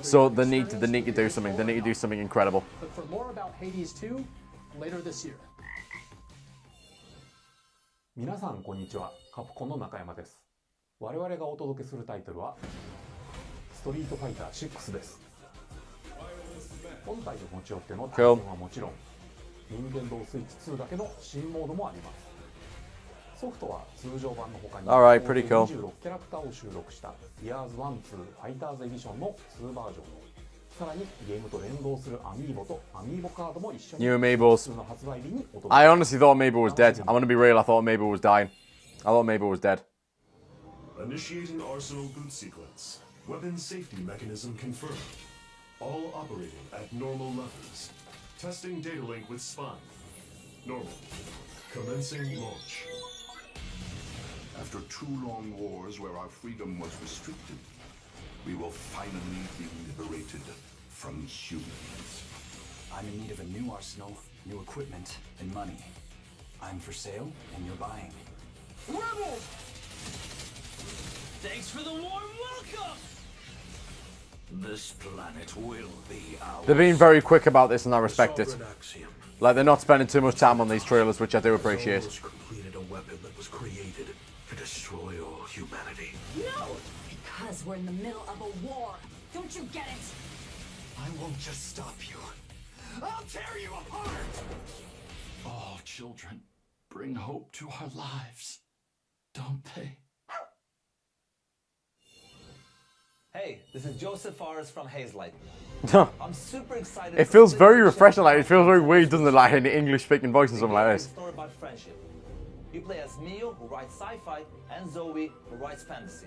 So they need to do something. They need to do something incredible. Look for more about Hades 2 later this year. 皆さんこんにちは、カプコンの中山です。我々がお届けするタイトルはストリートファイター6です。本体を持ち寄っての対戦はもちろん、任天堂スイッチ2だけの新モードもあります。ソフトは通常版の他に Alright, pretty cool. 26キャラクターを収録した Years 1-2 ファイターズエディションの2バージョンを、さらにゲームと連動するアミーボとアミーボカードも一緒に New Amiibos. 普通の発売日にお届け。 I honestly thought Amiibo was dead. I'm gonna be real, I thought Amiibo was dying. I thought Amiibo was dead. Initiating Arsenal boot sequence. Weapon safety mechanism confirmed. All operating at normal levels. Testing data link with spine. Normal. Commencing launch. After 2 long wars where our freedom was restricted, we will finally be liberated from humans. I'm in need of a new arsenal, new equipment, and money. I'm for sale, and you're buying. Rebels! Thanks for the warm welcome! This planet will be ours. They're being very quick about this and I respect it. Like, they're not spending too much time on these trailers, which I do appreciate. Completed a weapon that was created to destroy all humanity. No! Because we're in the middle of a war. Don't you get it? I won't just stop you. I'll tear you apart! All children bring hope to our lives, don't they? Hey, this is Joseph Forrest from Hazelight. I'm super excited. It feels very refreshing, like, it feels very weird, doesn't it, like, in the English-speaking voice and something like this. Story about friendship. You play as Neo, who writes sci-fi, and Zoe, who writes fantasy.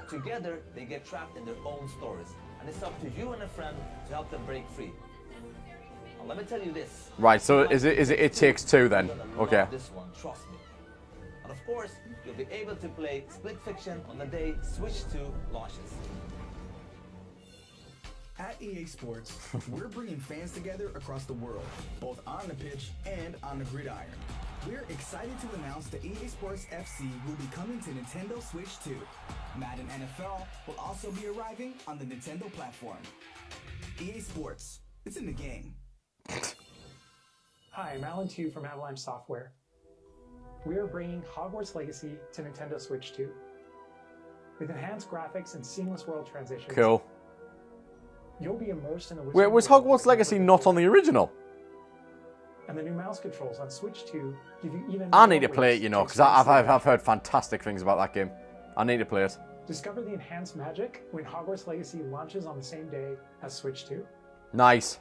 Together, they get trapped in their own stories, and it's up to you and a friend to help them break free. Now, let me tell you this. Right, so is it Takes Two then? Okay. This one, trust me. And of course, you'll be able to play Split Fiction on the day Switch 2 launches. At EA Sports, we're bringing fans together across the world, both on the pitch and on the gridiron. We're excited to announce that EA Sports FC will be coming to Nintendo Switch 2. Madden NFL will also be arriving on the Nintendo platform. EA Sports, it's in the game. Hi, I'm Alan Tu from Avalanche Software. We are bringing Hogwarts Legacy to Nintendo Switch 2. With enhanced graphics and seamless world transitions, Cool. you'll be immersed in the Wait, was Hogwarts Legacy not on the original? And the new mouse controls on Switch 2 give you even I more need to play it, ways you to know, because experience the I've heard fantastic things about that game. I need to play it. Discover the enhanced magic when Hogwarts Legacy launches on the same day as Switch 2. Nice.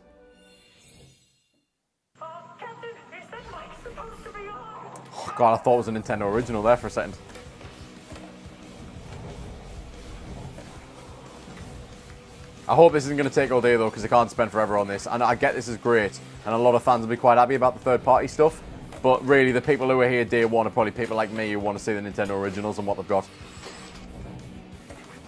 Oh, God, I thought it was a Nintendo original there for a second. I hope this isn't going to take all day though, because I can't spend forever on this. And I get this is great, and a lot of fans will be quite happy about the third-party stuff. But really, the people who are here day one are probably people like me who want to see the Nintendo originals and what they've got.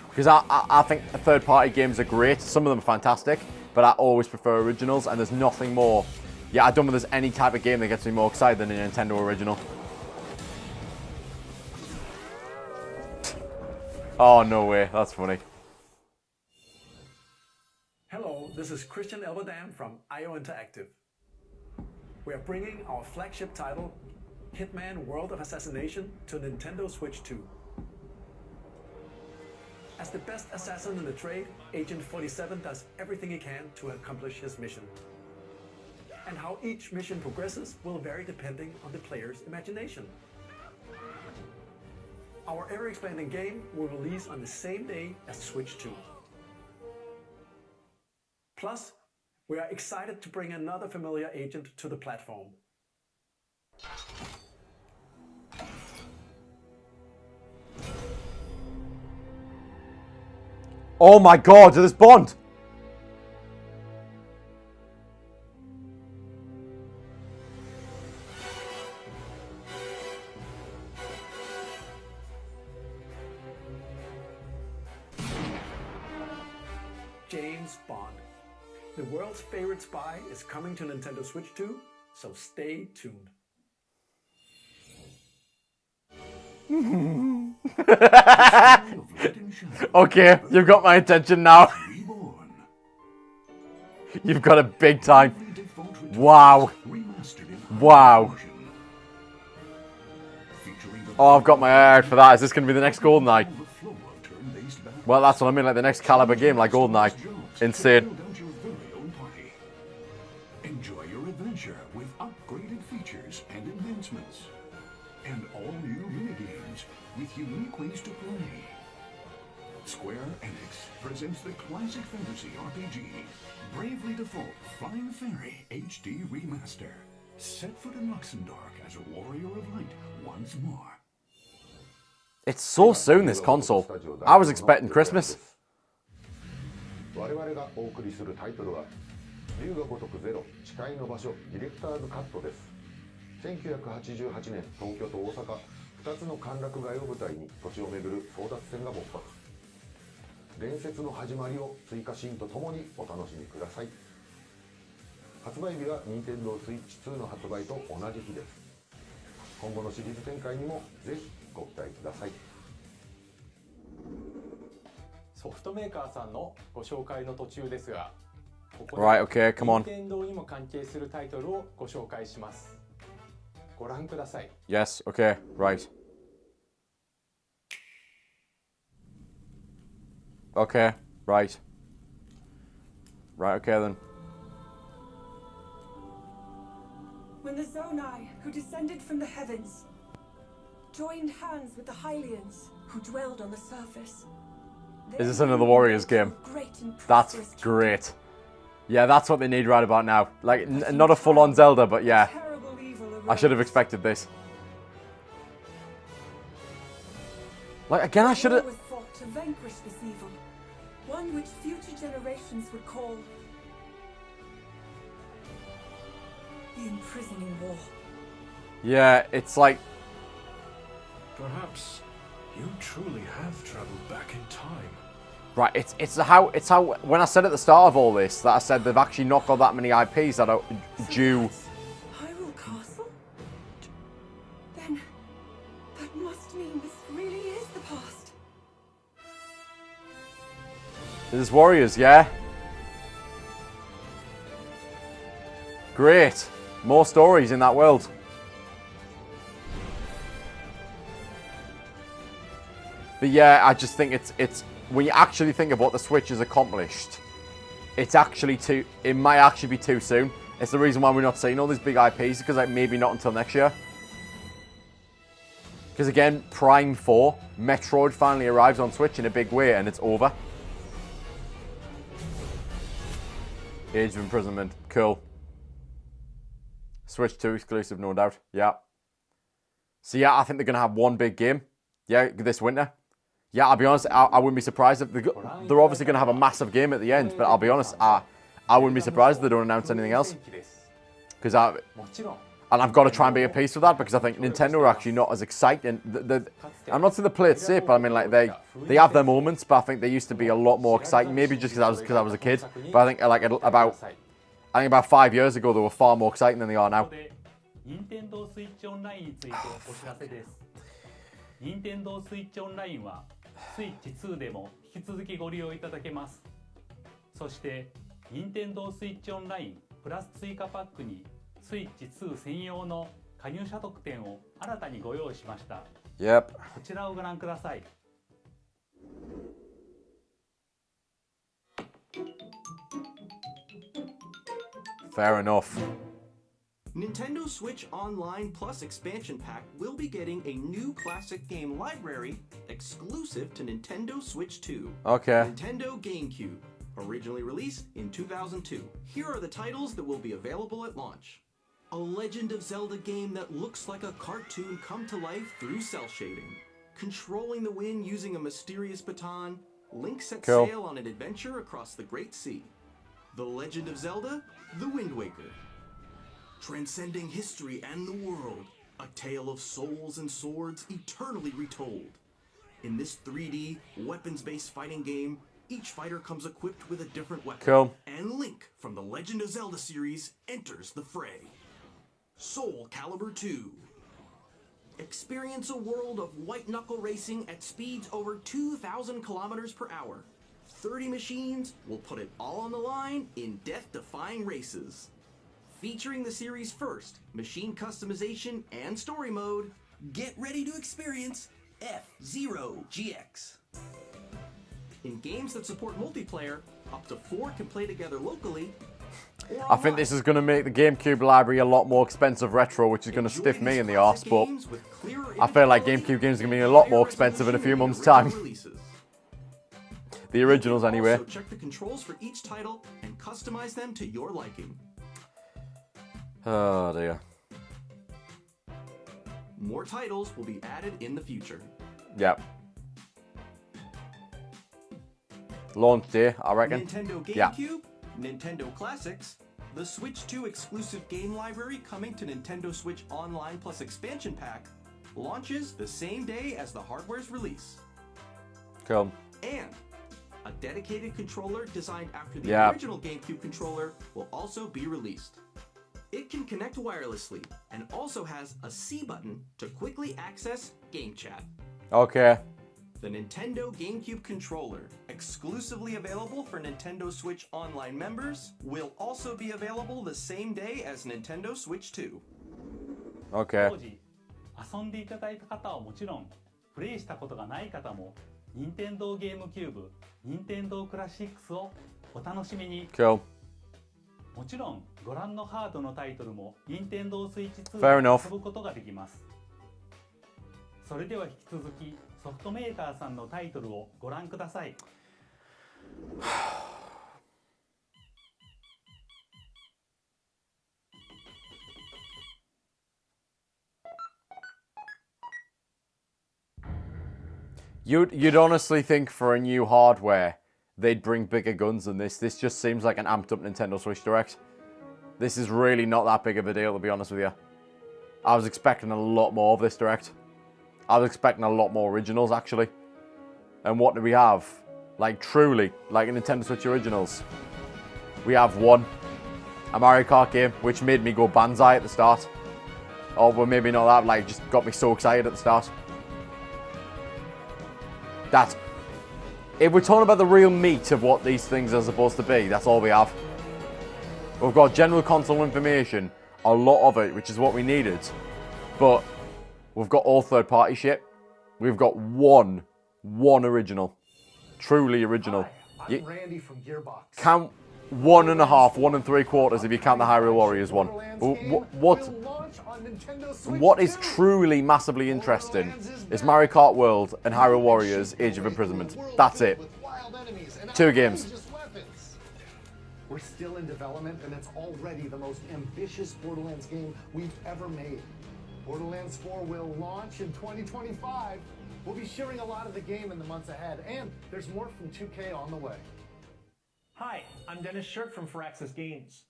Because I think third-party games are great. Some of them are fantastic, but I always prefer originals. And there's nothing more. Yeah, I don't know if there's any type of game that gets me more excited than a Nintendo original. Oh no way! That's funny. Hello, this is Christian Elberdam from IO Interactive. We are bringing our flagship title, Hitman World of Assassination, to Nintendo Switch 2. As the best assassin in the trade, Agent 47 does everything he can to accomplish his mission. And how each mission progresses will vary depending on the player's imagination. Our ever-expanding game will release on the same day as Switch 2. Plus, we are excited to bring another familiar agent to the platform. Oh my God, there's Bond! James Bond. The world's favorite spy is coming to Nintendo Switch 2, so stay tuned. Okay, you've got my attention now. You've got it big time. Wow. Wow. Oh, I've got my eye out for that. Is this going to be the next GoldenEye? Well, that's what I mean, like the next caliber game, like GoldenEye. Insane. Enjoy your adventure with upgraded features and enhancements. And all new minigames with unique ways to play. Square Enix presents the classic fantasy RPG, Bravely Default Flying Fairy HD Remaster. Set foot in Luxembourg as a warrior of light once more. It's so soon, this console. I was expecting Christmas. 我々がお送りするタイトルは龍が如くゼロ誓いの場所ディレクターズカットです。1988年東京と大阪2つの歓楽街を舞台に土地を巡る争奪戦が勃発。伝説の始まりを追加シーンとともにお楽しみください。発売日は任天堂スイッチ2の発売と同じ日です。今後のシリーズ展開にもぜひご期待ください。ソフトメーカーさんのご紹介の途中ですが、ここで Right, okay, come on. 任天堂にも関係するタイトルをご紹介します。ご覧ください。Yes, okay, right. Okay, right. Right, okay then. When the Zonai, who descended from the heavens, joined hands with the Hylians, who dwelled on the surface. Is this another Warriors game? That's great. Yeah, that's what they need right about now. Like, not a full-on Zelda, but yeah. I should have expected this. Like, again, I should have... was fought to vanquish this evil, one which future generations would call the imprisoning war. Yeah, it's like... Perhaps you truly have traveled back in time. Right, it's how when I said at the start of all this that I said they've actually not got that many IPs that are due. Hyrule Castle? Then that must mean this really is the past. This is Warriors, yeah. Great, more stories in that world. But yeah, I just think it's when you actually think of what the Switch has accomplished, it might actually be too soon. It's the reason why we're not seeing all these big IPs, because like maybe not until next year. Because again, Prime 4, Metroid finally arrives on Switch in a big way, and it's over. Age of Imprisonment, cool. Switch 2 exclusive, no doubt. Yeah. So yeah, I think they're gonna have one big game. Yeah, this winter. Yeah, I'll be honest, I wouldn't be surprised if they're obviously going to have a massive game at the end, but I'll be honest, I wouldn't be surprised if they don't announce anything else. Because I've got to try and be at peace with that, because I think Nintendo are actually not as exciting. I'm not saying they play it safe, but I mean, like, they have their moments, but I think they used to be a lot more exciting, maybe just because I was a kid. But I think like about 5 years ago, they were far more exciting than they are now. 任天堂スイッチオンラインはスイッチ2でも引き続きご利用いただけます。そして任天堂スイッチオンラインプラス追加パックにスイッチ2専用の加入者特典を新たにご用意しました。Yep. こちらをご覧ください。Fair enough. Nintendo Switch Online Plus Expansion Pack will be getting a new classic game library exclusive to Nintendo Switch 2. Okay. Nintendo GameCube, originally released in 2002. Here are the titles that will be available at launch. A Legend of Zelda game that looks like a cartoon come to life through cell shading. Controlling the wind using a mysterious baton, Link sets sail on an adventure across the Great Sea. The Legend of Zelda: The Wind Waker. Transcending history and the world, a tale of souls and swords eternally retold. In this 3D, weapons-based fighting game, each fighter comes equipped with a different weapon. And Link from the Legend of Zelda series enters the fray. Soul Calibur 2. Experience a world of white-knuckle racing at speeds over 2,000 kilometers per hour. 30 machines will put it all on the line in death-defying races. Featuring the series' first machine customization and story mode, Get ready to experience F-Zero GX. In games that support multiplayer, up to 4 can play together locally. I think this is going to make the GameCube library a lot more expensive retro, which is going to stiff me in the arse, but I feel like GameCube games are going to be a lot more expensive in a few months' time. The originals, anyway. Also, check the controls for each title and customize them to your liking. Oh, dear. More titles will be added in the future. Yep. Launch day, I reckon. Nintendo GameCube, Yeah. Nintendo Classics, the Switch 2 exclusive game library coming to Nintendo Switch Online Plus expansion pack launches the same day as the hardware's release. Cool. And a dedicated controller designed after the Yeah. original GameCube controller will also be released. It can connect wirelessly and also has a C button to quickly access Game Chat. Okay. The Nintendo GameCube controller, exclusively available for Nintendo Switch Online members, will also be available the same day as Nintendo Switch 2. Okay. 当時遊んでいただいた方はもちろん、プレイしたことがない方も、任天堂ゲームキューブ、任天堂クラシックスをお楽しみに。Cool. もちろん、ご覧のハードのタイトルも任天堂スイッチ2 Fair で enough. 遊ぶことができます。それでは引き続き、ソフトメーカーさんのタイトルをご覧ください。You'd honestly think for a new hardware, they'd bring bigger guns than this. This just seems like an amped up Nintendo Switch Direct. This is really not that big of a deal, to be honest with you. I was expecting a lot more of this Direct. I was expecting a lot more originals, actually. And what do we have? Like, truly, like a Nintendo Switch Originals. We have one, a Mario Kart game, which made me go Banzai at the start. Or well, maybe not that, like, just got me so excited at the start. That's... If we're talking about the real meat of what these things are supposed to be, that's all we have. We've got general console information, a lot of it, which is what we needed. But we've got all third-party shit. We've got one original. Truly original. Hi, I'm Randy from Gearbox. Count 1.5, 1 3/4 if you count the Hyrule Warriors one. What is truly massively interesting is Mario Kart World and Hyrule Warriors Age of Imprisonment. That's it. 2 games. We're still in development, and it's already the most ambitious Borderlands game we've ever made. Borderlands 4 will launch in 2025. We'll be sharing a lot of the game in the months ahead, and there's more from 2K on the way. Hi, I'm Dennis Shirk from Firaxis Games.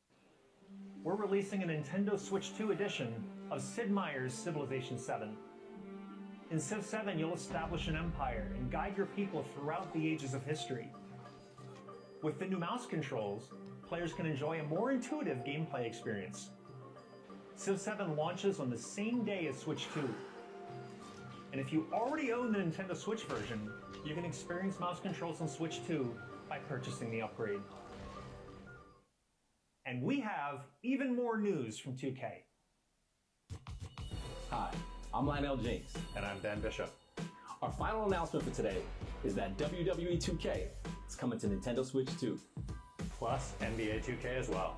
We're releasing a Nintendo Switch 2 edition of Sid Meier's Civilization 7. In Civ 7, you'll establish an empire and guide your people throughout the ages of history. With the new mouse controls, players can enjoy a more intuitive gameplay experience. Civ 7 launches on the same day as Switch 2. And if you already own the Nintendo Switch version, you can experience mouse controls on Switch 2 by purchasing the upgrade. And we have even more news from 2K. Hi, I'm Lionel James. And I'm Dan Bishop. Our final announcement for today is that WWE 2K is coming to Nintendo Switch 2. Plus NBA 2K as well.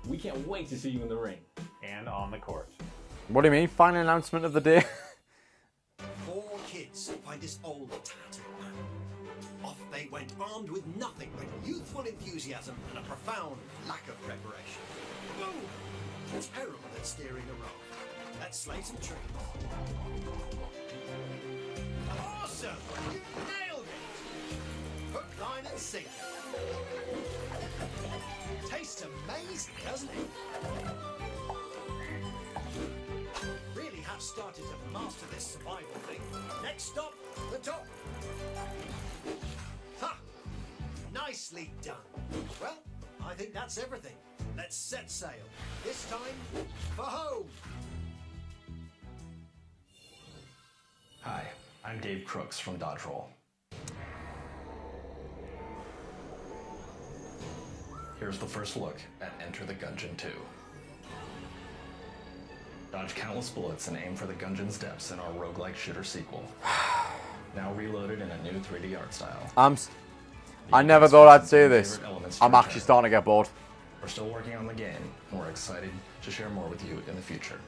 We can't wait to see you in the ring. And on the court. What do you mean? Final announcement of the day? 4 kids find this old tattoo man. Off they went armed with nothing but youthful enthusiasm and a profound lack of preparation. Boom! Terrible at steering a raft. Let's slay some trees. Awesome! You nailed it! Hook, line and sinker. Tastes amazing, doesn't it? Really have started to master this survival thing. Next stop, the top. Ha! Nicely done. Well, I think that's everything. Let's set sail. This time, for home. Hi, I'm Dave Crooks from Dodge Roll. Here's the first look at Enter the Gungeon 2. Dodge countless bullets and aim for the Gungeon's depths in our roguelike shooter sequel. Now reloaded in a new 3D art style. I never thought I'd say this. I'm actually starting to get bored. We're still working on the game, and we're excited to share more with you in the future.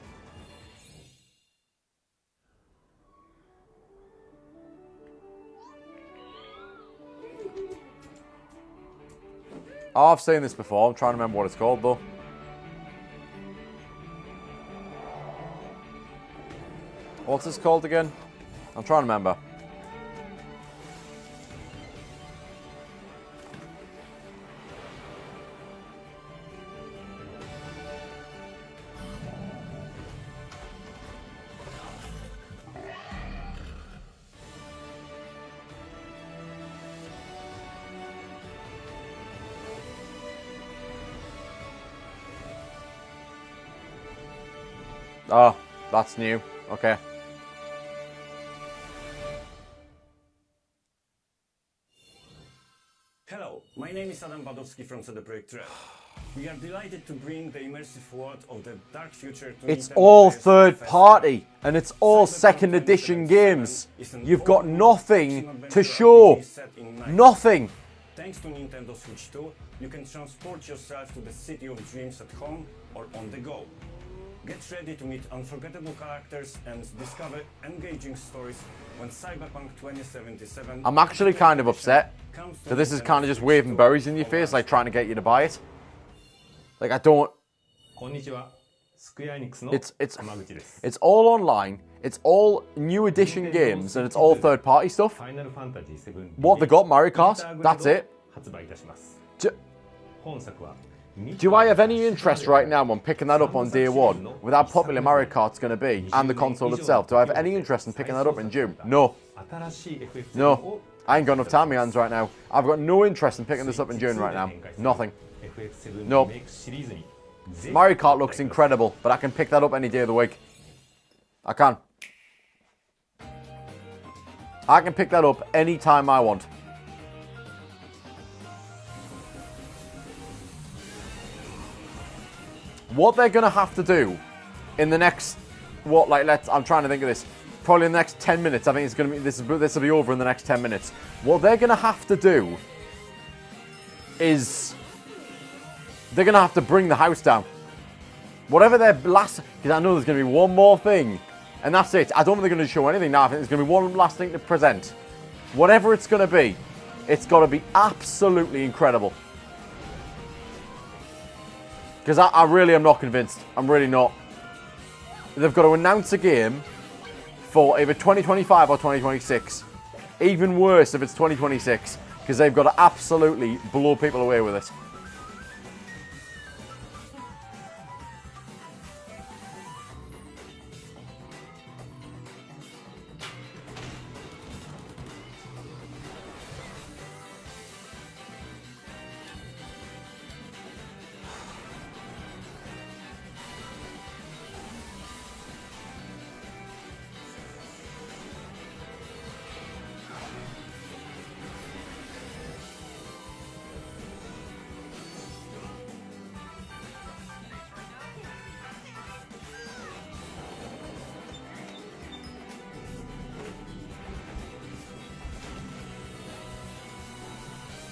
Oh, I've seen this before. I'm trying to remember what it's called, though. What's this called again? I'm trying to remember. Oh, that's new. Okay. Hello, my name is Adam Badowski from CD Projekt Red. We are delighted to bring the immersive world of the dark future to It's Nintendo all players third for the party, and it's all second edition games. You've got nothing to show. Nothing. Thanks to Nintendo Switch 2, you can transport yourself to the city of dreams at home or on the go. Get ready to meet unforgettable characters and discover engaging stories when Cyberpunk 2077... I'm actually kind of upset that this is kind of just waving berries in your face, like trying to get you to buy it. Like, I don't... It's all online, it's all new edition games, and it's all third party stuff. What, they got Mario Kart? That's it. Do I have any interest right now on picking that up on day one with how popular Mario Kart's going to be and the console itself? Do I have any interest in picking that up in June? No. No. I ain't got enough time in my hands right now. I've got no interest in picking this up in June right now. Nothing. No. Mario Kart looks incredible, but I can pick that up any day of the week. I can. I can pick that up any time I want. What they're going to have to do in the next, I'm trying to think of this, probably in the next 10 minutes, I think it's going to be, this will be over in the next 10 minutes. What they're going to have to do is, they're going to have to bring the house down. Whatever their last, because I know there's going to be one more thing, and that's it. I don't think they're going to show anything now. I think there's going to be one last thing to present. Whatever it's going to be, it's got to be absolutely incredible. Because I really am not convinced. I'm really not. They've got to announce a game for either 2025 or 2026. Even worse if it's 2026. Because they've got to absolutely blow people away with it.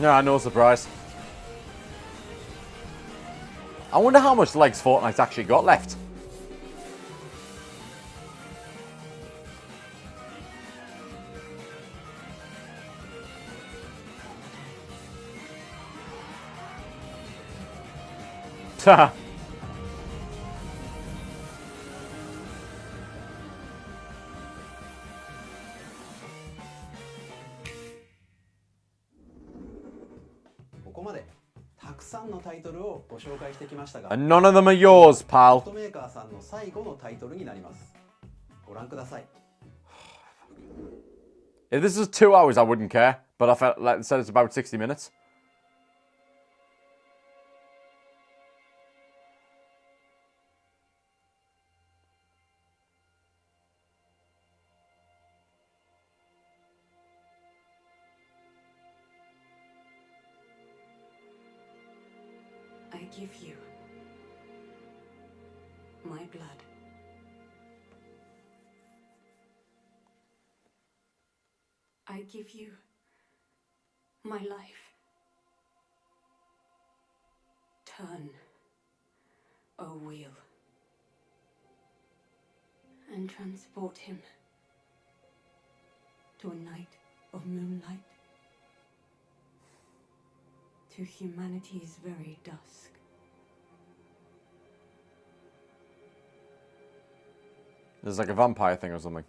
No, no surprise. I wonder how much legs Fortnite's actually got left. Ta. And none of them are yours, pal. If this was 2 hours, I wouldn't care. But I felt like said it's about 60 minutes. I give you my blood. I give you my life. Turn, O wheel, and transport him to a night of moonlight, to humanity's very dusk. There's like a vampire thing or something.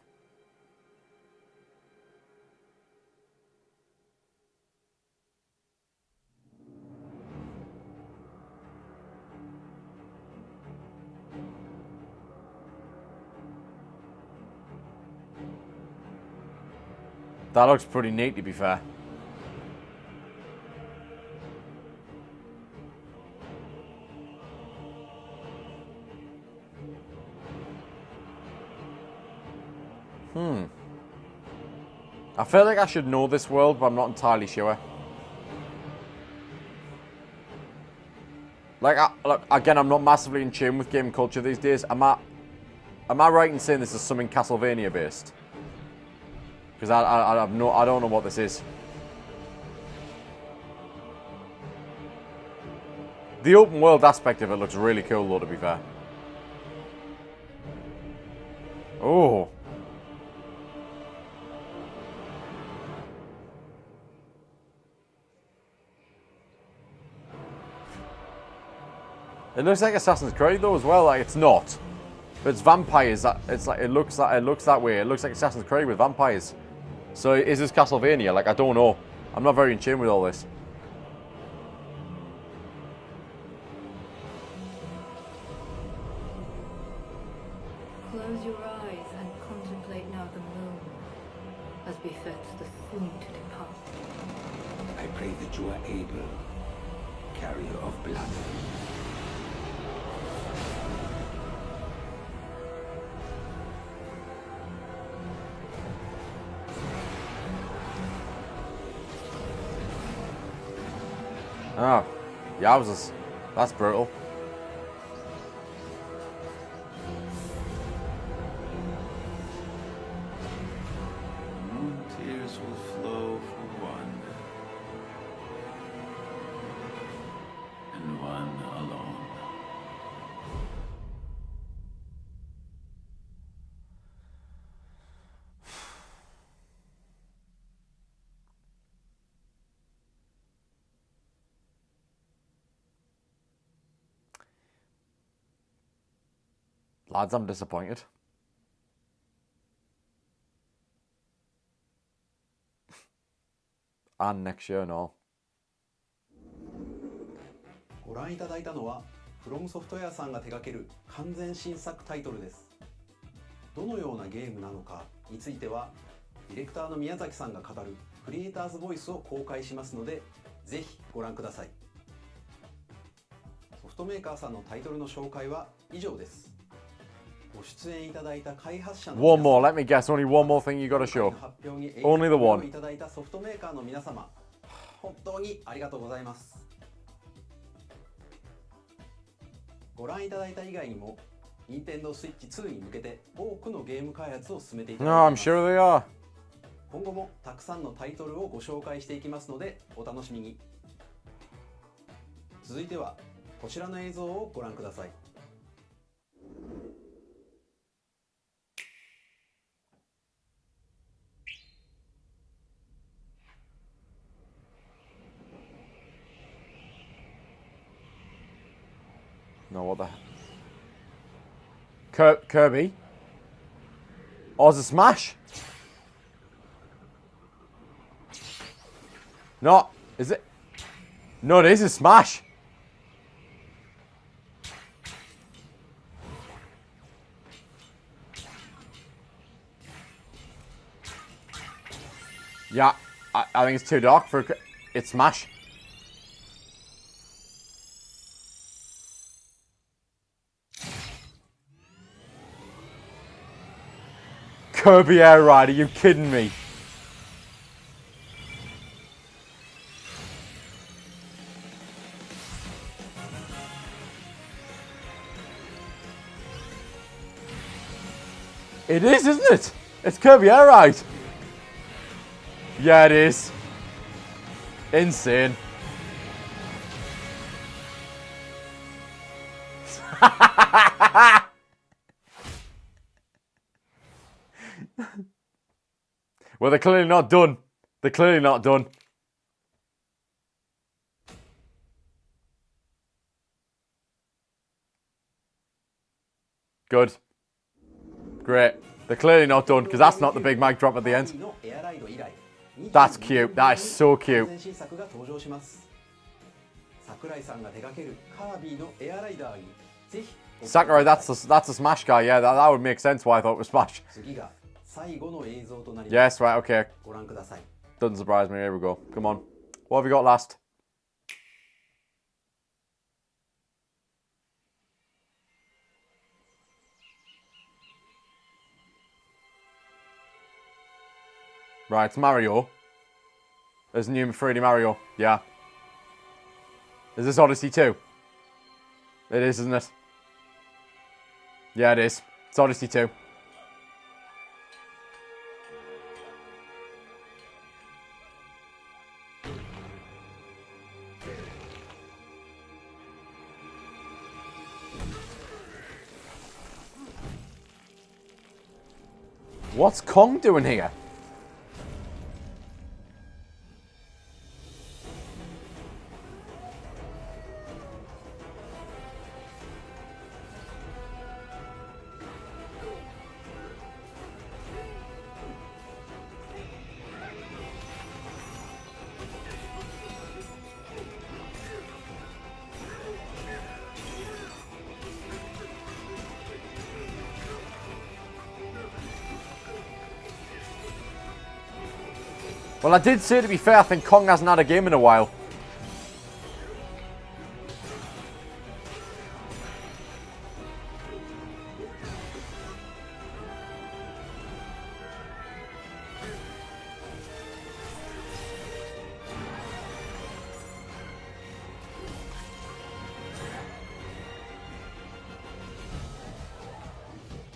That looks pretty neat, to be fair. I feel like I should know this world, but I'm not entirely sure. Like, look, again, I'm not massively in tune with game culture these days. Am I right in saying this is something Castlevania based? Because I don't know what this is. The open world aspect of it looks really cool, though, to be fair. Oh. It looks like Assassin's Creed though as well. Like it's not, but it's vampires. It looks that way. It looks like Assassin's Creed with vampires. So is this Castlevania? Like I don't know. I'm not very in tune with all this. Close your eyes and contemplate now the moon, as befits the soon to depart. I pray that you are able, carrier of blood. Oh, yowzers. That's brutal. Tears will flow for one, and one alone. Lads, I'm disappointed. And next year, no. ご覧いただいたのはフロムソフトウェアさんが手掛ける完全新作タイトルです。どのようなゲームなのかについてはディレクターの宮崎さんが語るクリエイターズボイスを公開しますので、ぜひご覧ください。ソフトメーカーさんのタイトルの紹介は以上です。ご出演いただいた開発者の One more, let me guess, only one more thing you gotta show. Only the one. いただいたソフトメーカーの皆様、本当にありがとうございます。ご覧いただいた以外にも、Nintendo Switch 2に向けて多くのゲーム開発を進めていただいてい No, ま I'm す。 sure they are. 今後もたくさんのタイトルをご紹介していきますので、お楽しみに。続いてはこちらの映像をご覧ください。No, what the hell? Kirby? Oh, it's a Smash? No, is it? No, it is a Smash. Yeah, I think it's too dark for it's Smash. Kirby Air Ride, are you kidding me? It is, isn't it? It's Kirby Air Ride. Yeah, it is. Insane. Well, they're clearly not done. They're clearly not done. Good. Great. They're clearly not done, because that's not the big mic drop at the end. That's cute. That is so cute. 桜井さんが手掛けるカービィのエアライダーにぜひ Sakurai, that's the Smash guy. Yeah, that would make sense why I thought it was Smash. 次が最後の映像となります。 Yes, right, okay. ご覧ください。 Doesn't surprise me. Here we go. Come on. What have we got last? Right, it's Mario. There's a new 3D Mario. Yeah. Is this Odyssey 2? It is, isn't it? Yeah, it is. It's Odyssey 2. What's Kong doing here? Well, I did say, to be fair, I think Kong hasn't had a game in a while.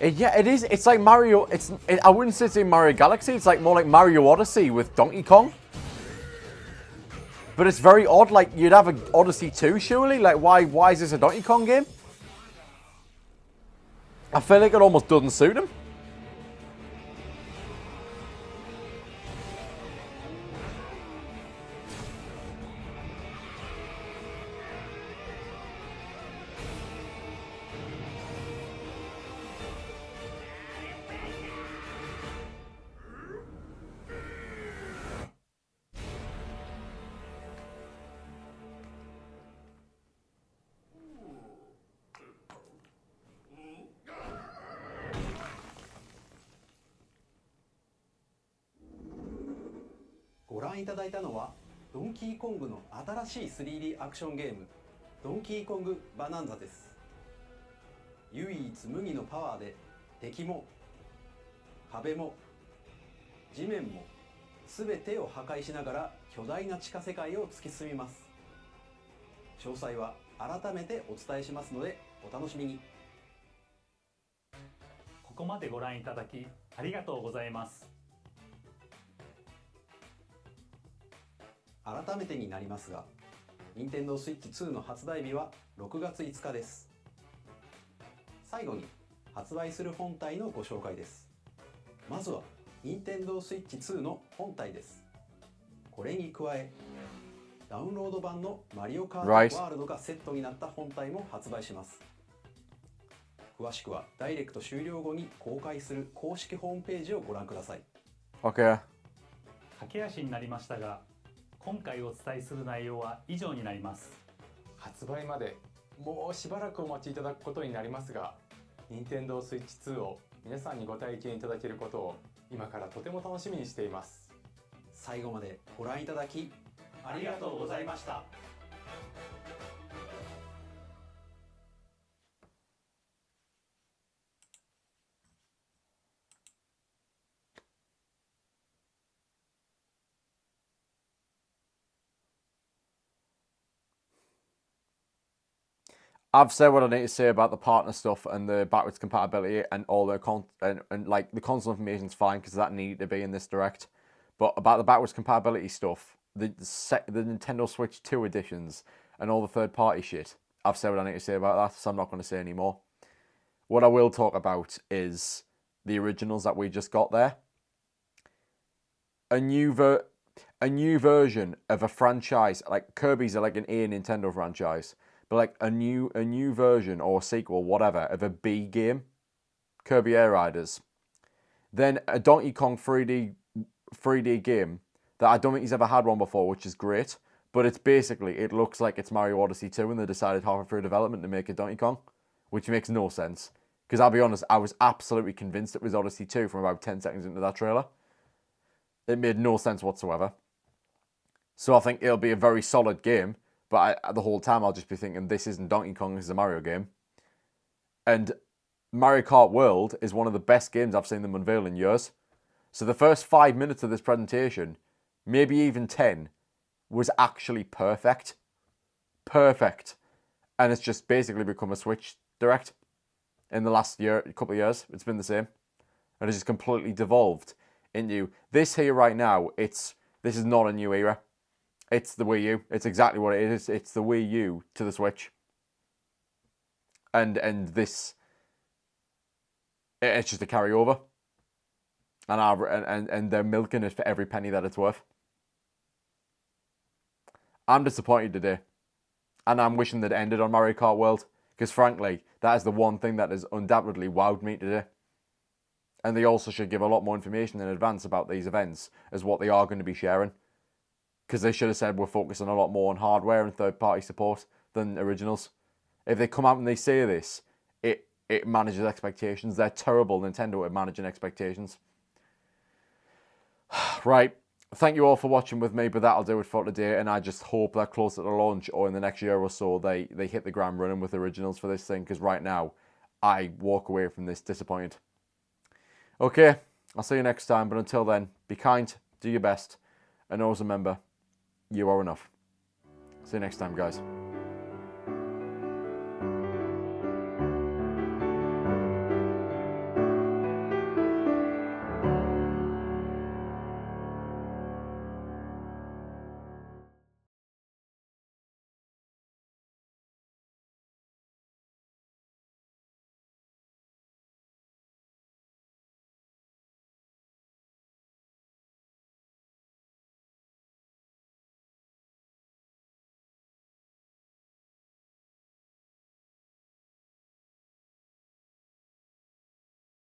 Yeah, it is. It's like Mario. I wouldn't say it's in Mario Galaxy. It's like more like Mario Odyssey with Donkey Kong. But it's very odd. Like, you'd have an Odyssey 2, surely. Like, why is this a Donkey Kong game? I feel like it almost doesn't suit him.ご覧いただいたのはドンキーコングの新しい 3D アクションゲームドンキーコングバナンザです。唯一無二のパワーで敵も壁も地面も全てを破壊しながら巨大な地下世界を突き進みます。詳細は改めてお伝えしますのでお楽しみに。ここまでご覧いただきありがとうございます。改めてになりますが、Nintendo Switch 2の発売日は6月5日です。最後に発売する本体のご紹介です。まずは Nintendo Switch 2の本体です。これに加え、ダウンロード版のマリオカートワールドがセットになった本体も発売します。詳しくはダイレクト終了後に公開する公式ホームページをご覧ください。Okay. 駆け足になりましたが、今回お伝えする内容は以上になります。発売までもうしばらくお待ちいただくことになりますが、Nintendo Switch 2を皆さんにご体験いただけることを今からとても楽しみにしています。最後までご覧いただきありがとうございました。I've said what I need to say about the partner stuff and the backwards compatibility and all the like the console information's fine because that needed to be in this direct. But about the backwards compatibility stuff, the Nintendo Switch 2 editions and all the third-party shit, I've said what I need to say about that, so I'm not going to say any more. What I will talk about is the originals that we just got there. A new version of a franchise, like Kirby's like an A Nintendo franchise, but like a new version or sequel, whatever, of a B game, Kirby Air Riders. Then a Donkey Kong 3D game that I don't think he's ever had one before, which is great. But it's basically, it looks like it's Mario Odyssey 2 and they decided halfway through development to make a Donkey Kong, which makes no sense. Because I'll be honest, I was absolutely convinced it was Odyssey 2 from about 10 seconds into that trailer. It made no sense whatsoever. So I think it'll be a very solid game, but the whole time I'll just be thinking, this isn't Donkey Kong, this is a Mario game. And Mario Kart World is one of the best games I've seen them unveil in years. So the first 5 minutes of this presentation, maybe even 10, was actually perfect. Perfect. And it's just basically become a Switch Direct. In the last couple of years, it's been the same. And it's just completely devolved into this here right now. This is not a new era. It's the Wii U. It's exactly what it is. It's the Wii U to the Switch. And this, it's just a carryover. And they're milking it for every penny that it's worth. I'm disappointed today. And I'm wishing they'd ended on Mario Kart World. Because frankly, that is the one thing that has undoubtedly wowed me today. And they also should give a lot more information in advance about these events as what they are going to be sharing. Because they should have said we're focusing a lot more on hardware and third-party support than originals. If they come out and they say this, it manages expectations. They're terrible, Nintendo, at managing expectations. Right. Thank you all for watching with me, but that'll do it for today, and I just hope that closer to launch or in the next year or so they hit the ground running with originals for this thing, because right now I walk away from this disappointed. Okay, I'll see you next time, but until then, be kind, do your best, and always remember, you are enough. See you next time, guys.